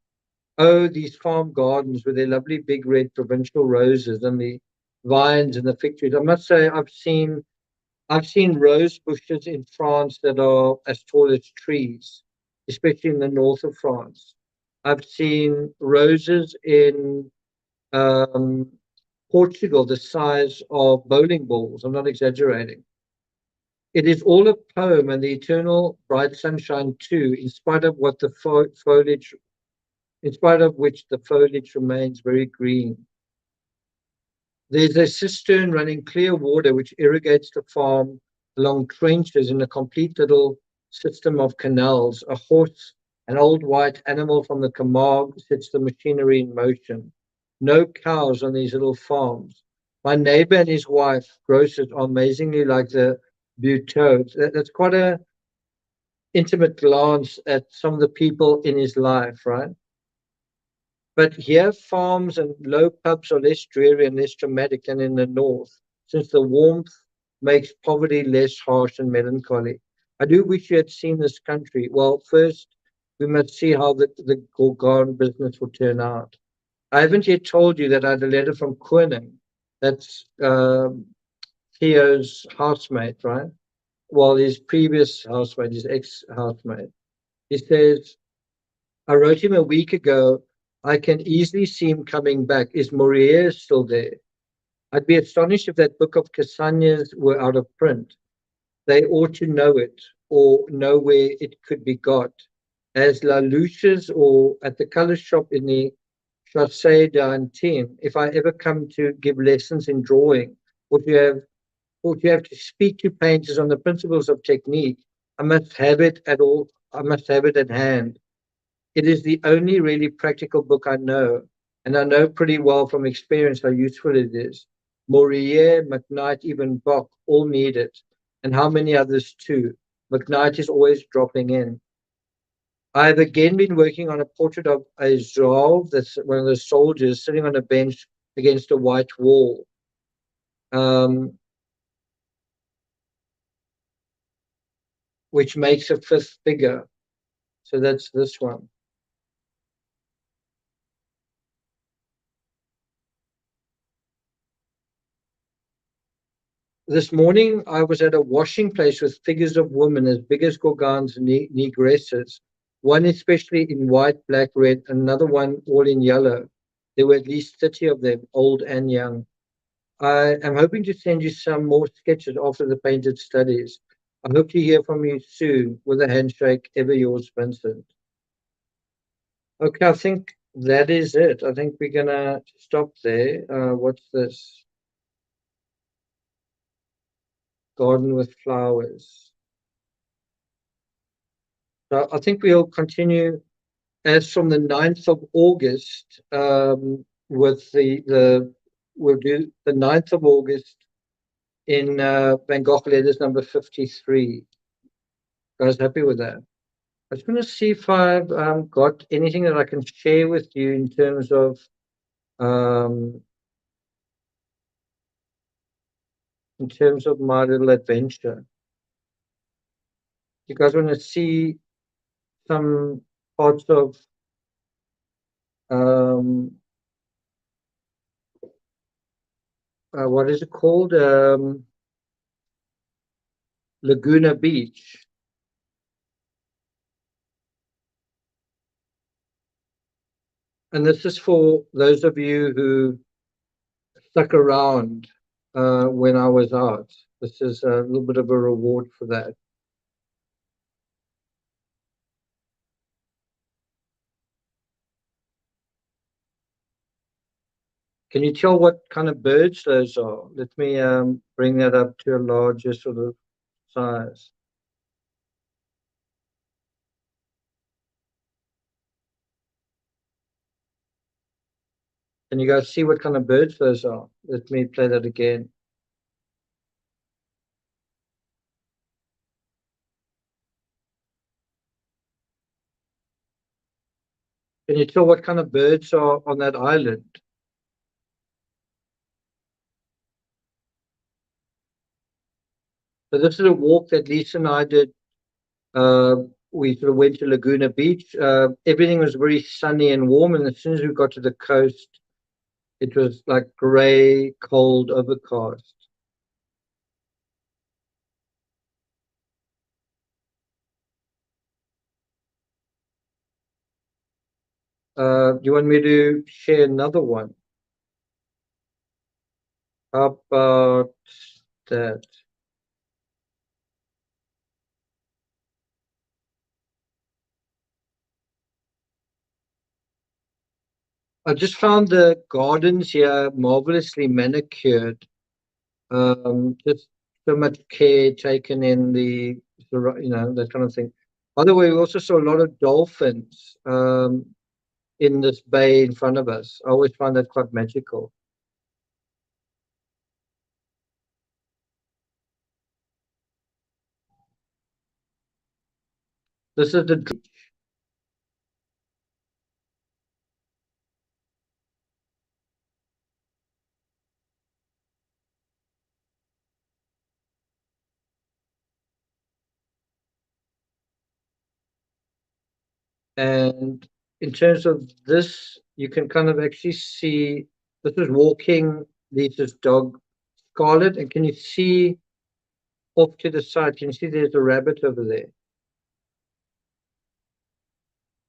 Oh, these farm gardens with their lovely big red provincial roses and the vines and the fig trees. I must say, I've seen rose bushes in France that are as tall as trees, especially in the north of France. I've seen roses in um, Portugal the size of bowling balls. I'm not exaggerating. It is all a poem and the eternal bright sunshine too, in spite of which the foliage remains very green. There's a cistern running clear water which irrigates the farm along trenches in a complete little system of canals. A horse, an old white animal from the Camargue, sets the machinery in motion. No cows on these little farms. My neighbor and his wife, grocers, are amazingly like the Buteaux. That's quite intimate glance at some of the people in his life, right? But here, farms and low pubs are less dreary and less dramatic than in the north, since the warmth makes poverty less harsh and melancholy. I do wish you had seen this country. Well, first, we must see how the Gorgon business will turn out. I haven't yet told you that I had a letter from Koenig. That's Theo's housemate, right? Well, his previous housemate, his ex-housemate. He says, I wrote him a week ago. I can easily see him coming back. Is Morier still there? I'd be astonished if that book of Casagna's were out of print. They ought to know it or know where it could be got. As La Luche's or at the color shop in the Chaussee d'Antin, if I ever come to give lessons in drawing or to have to speak to painters on the principles of technique, I must have it at all. I must have it at hand. It is the only really practical book I know, and I know pretty well from experience how useful it is. Morier, McKnight, even Bach all need it, and how many others too. McKnight is always dropping in. I've again been working on a portrait of a Zouave, that's one of the soldiers, sitting on a bench against a white wall, um, which makes a fifth figure. So that's this one. This morning I was at a washing place with figures of women as big as Gauguin's negresses, one especially in white, black, red, another one all in yellow. There were at least 30 of them, old and young. I am hoping to send you some more sketches after the painted studies. I hope to hear from you soon. With a handshake, ever yours, Vincent. Okay, I think that is it. I think we're gonna stop there. What's this? Garden with flowers. So I think we'll continue as from the 9th of August with the we'll do the 9th of August in Van Gogh letters number 53. Guys, happy with that? I just want to see if I've got anything that I can share with you um, in terms of my little adventure. You guys want to see some parts of um, what is it called? Laguna Beach. And this is for those of you who stuck around when I was out. This is a little bit of a reward for that. Can you tell what kind of birds those are? Let me bring that up to a larger sort of size. Can you guys see what kind of birds those are? Let me play that again. Can you tell what kind of birds are on that island? So this is a walk that Lisa and I did. Uh, we sort of went to Laguna Beach. Everything was very sunny and warm, and as soon as we got to the coast, it was like gray, cold, overcast. Do you want me to share another one? How about that? I just found the gardens here marvelously manicured. Just so much care taken in that kind of thing. By the way, we also saw a lot of dolphins in this bay in front of us. I always find that quite magical. This is the and in terms of this, you can kind of actually see this is walking, leads this dog Scarlet, and can you see off to the side? Can you see there's a rabbit over there?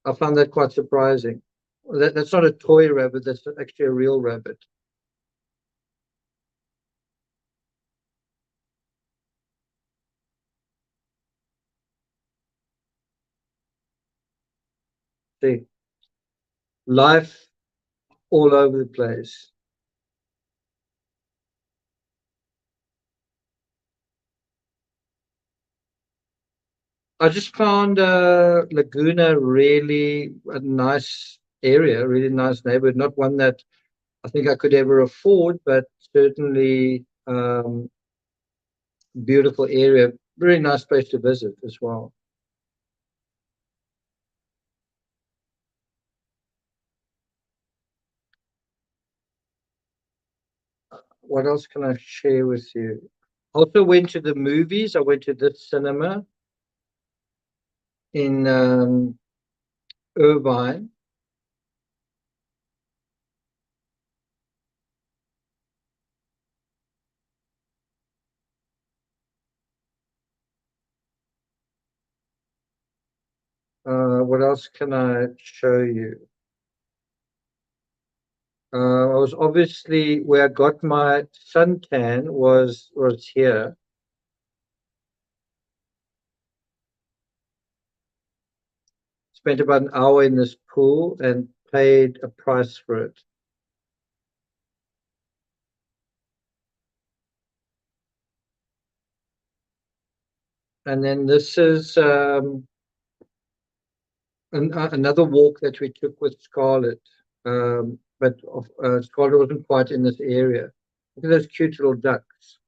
I found that quite surprising. That's not a toy rabbit, that's actually a real rabbit. See, life all over the place. I just found Laguna really a nice area, really nice neighborhood. Not one that I think I could ever afford, but certainly beautiful area. Very nice place to visit as well. What else can I share with you? Also went to the movies. I went to the cinema in Irvine. What else can I show you? I was obviously where I got my suntan was here. Spent about an hour in this pool and paid a price for it. And then this is another walk that we took with Scarlett. But Scarlett wasn't quite in this area. Look at those cute little ducks,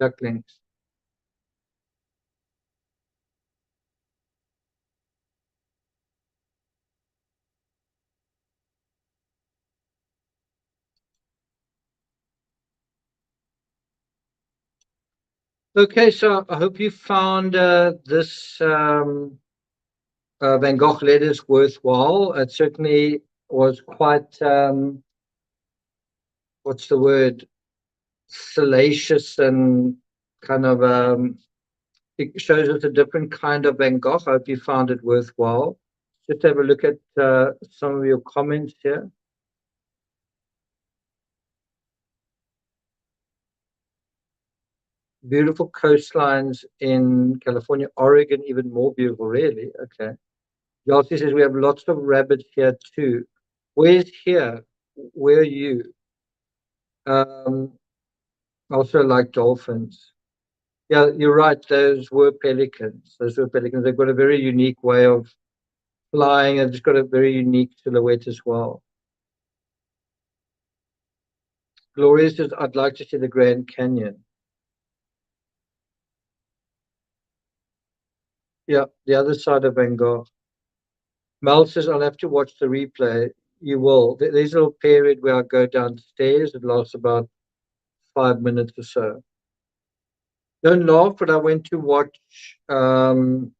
ducklings. Okay, so I hope you found this Van Gogh letters worthwhile. It certainly was quite, what's the word, salacious and kind of, it shows us a different kind of Van Gogh. I hope you found it worthwhile. Just have a look at some of your comments here. Beautiful coastlines in California, Oregon, even more beautiful, really. Okay. Yossi says we have lots of rabbits here too. Where's here? Where are you? Um, also like dolphins. Yeah, you're right. Those were pelicans. Those were pelicans. They've got a very unique way of flying and just got a very unique silhouette as well. Gloria says, I'd like to see the Grand Canyon. Yeah, the other side of Van Gogh. Mel says, I'll have to watch the replay. You will. There's a little period where I go downstairs. It lasts about 5 minutes or so. Don't laugh, but I went to watch the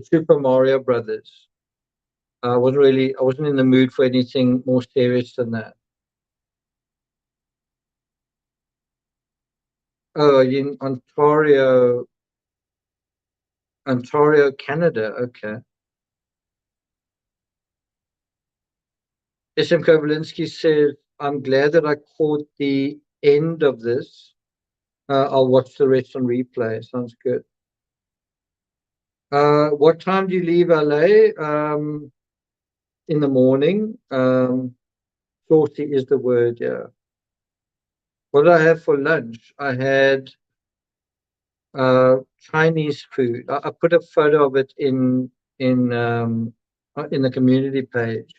Super Mario Brothers. I wasn't in the mood for anything more serious than that. Oh, in Ontario, Canada. Okay. SM Kovalinsky says, I'm glad that I caught the end of this. I'll watch the rest on replay. Sounds good. What time do you leave LA? In the morning. Saucy is the word, yeah. What did I have for lunch? I had Chinese food. I put a photo of it in the community page.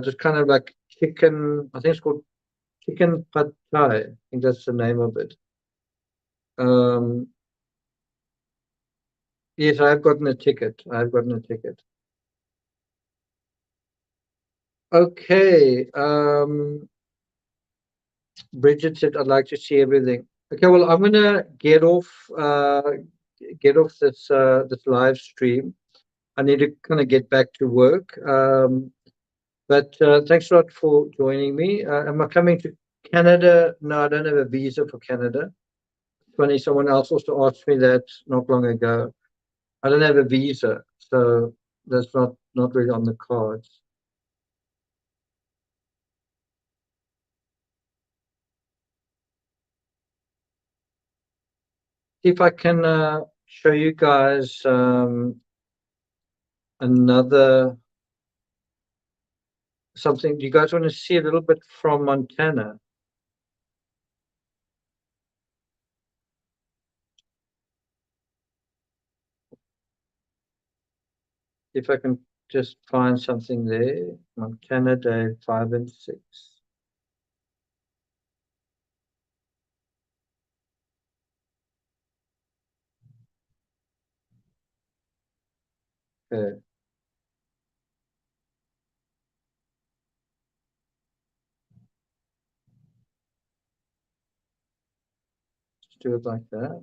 Just kind of like chicken. I think it's called chicken pad thai. I think that's the name of it. Um, Yes, I've gotten a ticket. I've gotten a ticket. Okay. Bridget said, I'd like to see everything. Okay, well, I'm gonna get off this live stream. I need to kind of get back to work. But thanks a lot for joining me. Am I coming to Canada? No, I don't have a visa for Canada. Funny, someone else also asked me that not long ago. I don't have a visa, so that's not really on the cards. See if I can show you guys another something. Do you guys want to see a little bit from Montana? If I can just find something there. Montana Day 5 and 6. Okay, let's do it like that.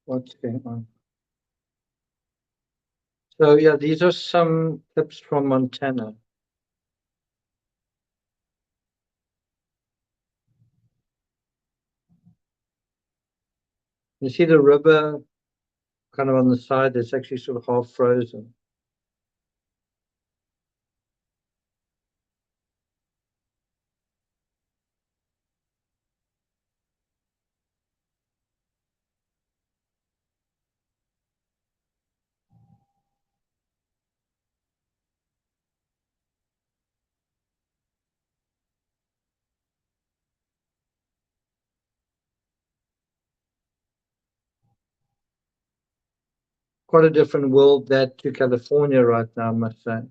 What's going on? So yeah, these are some clips from Montana. You see the river kind of on the side that's actually sort of half frozen. Quite a different world that to California right now, I must say.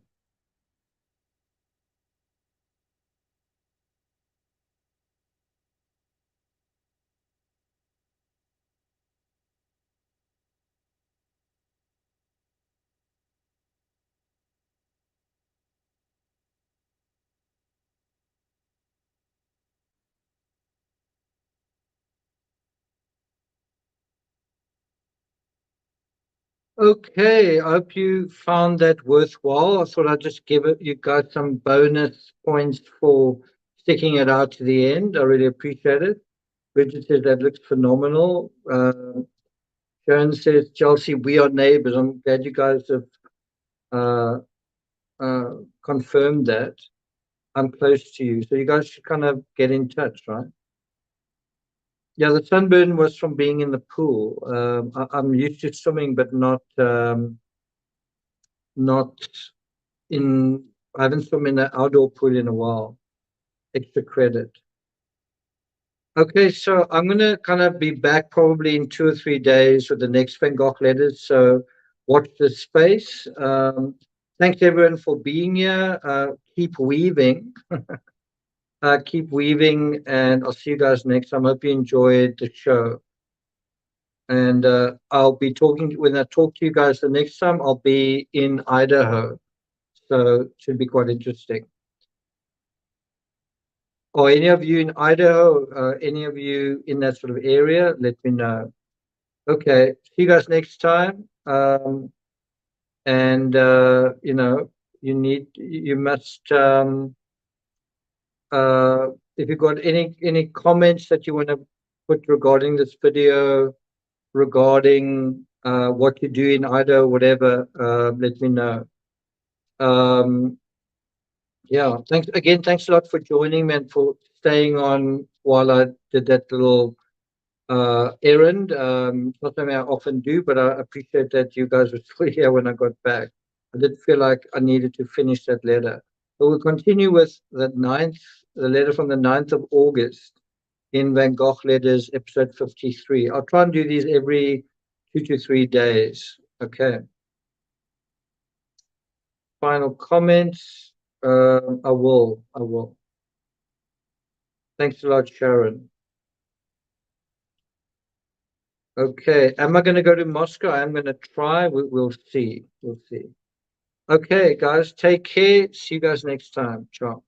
Okay, I hope you found that worthwhile. I thought I'd just give it you guys some bonus points for sticking it out to the end. I really appreciate it. Bridget says that looks phenomenal. Sharon says, Chelsea, we are neighbors. I'm glad you guys have uh, uh, confirmed that. I'm close to you. So you guys should kind of get in touch, right? Yeah, the sunburn was from being in the pool. I'm used to swimming, but not in. I haven't swum in an outdoor pool in a while. Extra credit. Okay, so I'm gonna kind of be back probably in 2 or 3 days with the next Van Gogh letters. So watch this space. Thanks everyone for being here. Keep weaving. Keep weaving, and I'll see you guys next time. Hope you enjoyed the show. And I'll be talking when I talk to you guys the next time. I'll be in Idaho, so it should be quite interesting. Or any of you in Idaho, any of you in that sort of area, let me know. Okay, see you guys next time. And you must if you've got any comments that you want to put regarding this video, regarding what you do in Idaho, whatever, let me know. Um, yeah, thanks again. Thanks a lot for joining me and for staying on while I did that little errand. It's not something I often do, but I appreciate that you guys were still here when I got back. I did feel like I needed to finish that letter. But we'll continue with the letter from the 9th of August in Van Gogh Letters, episode 53. I'll try and do these every 2 to 3 days. Okay. Final comments. I will. Thanks a lot, Sharon. Okay, am I going to go to Moscow? I'm going to try. We'll see. We'll see. Okay, guys, take care. See you guys next time. Ciao.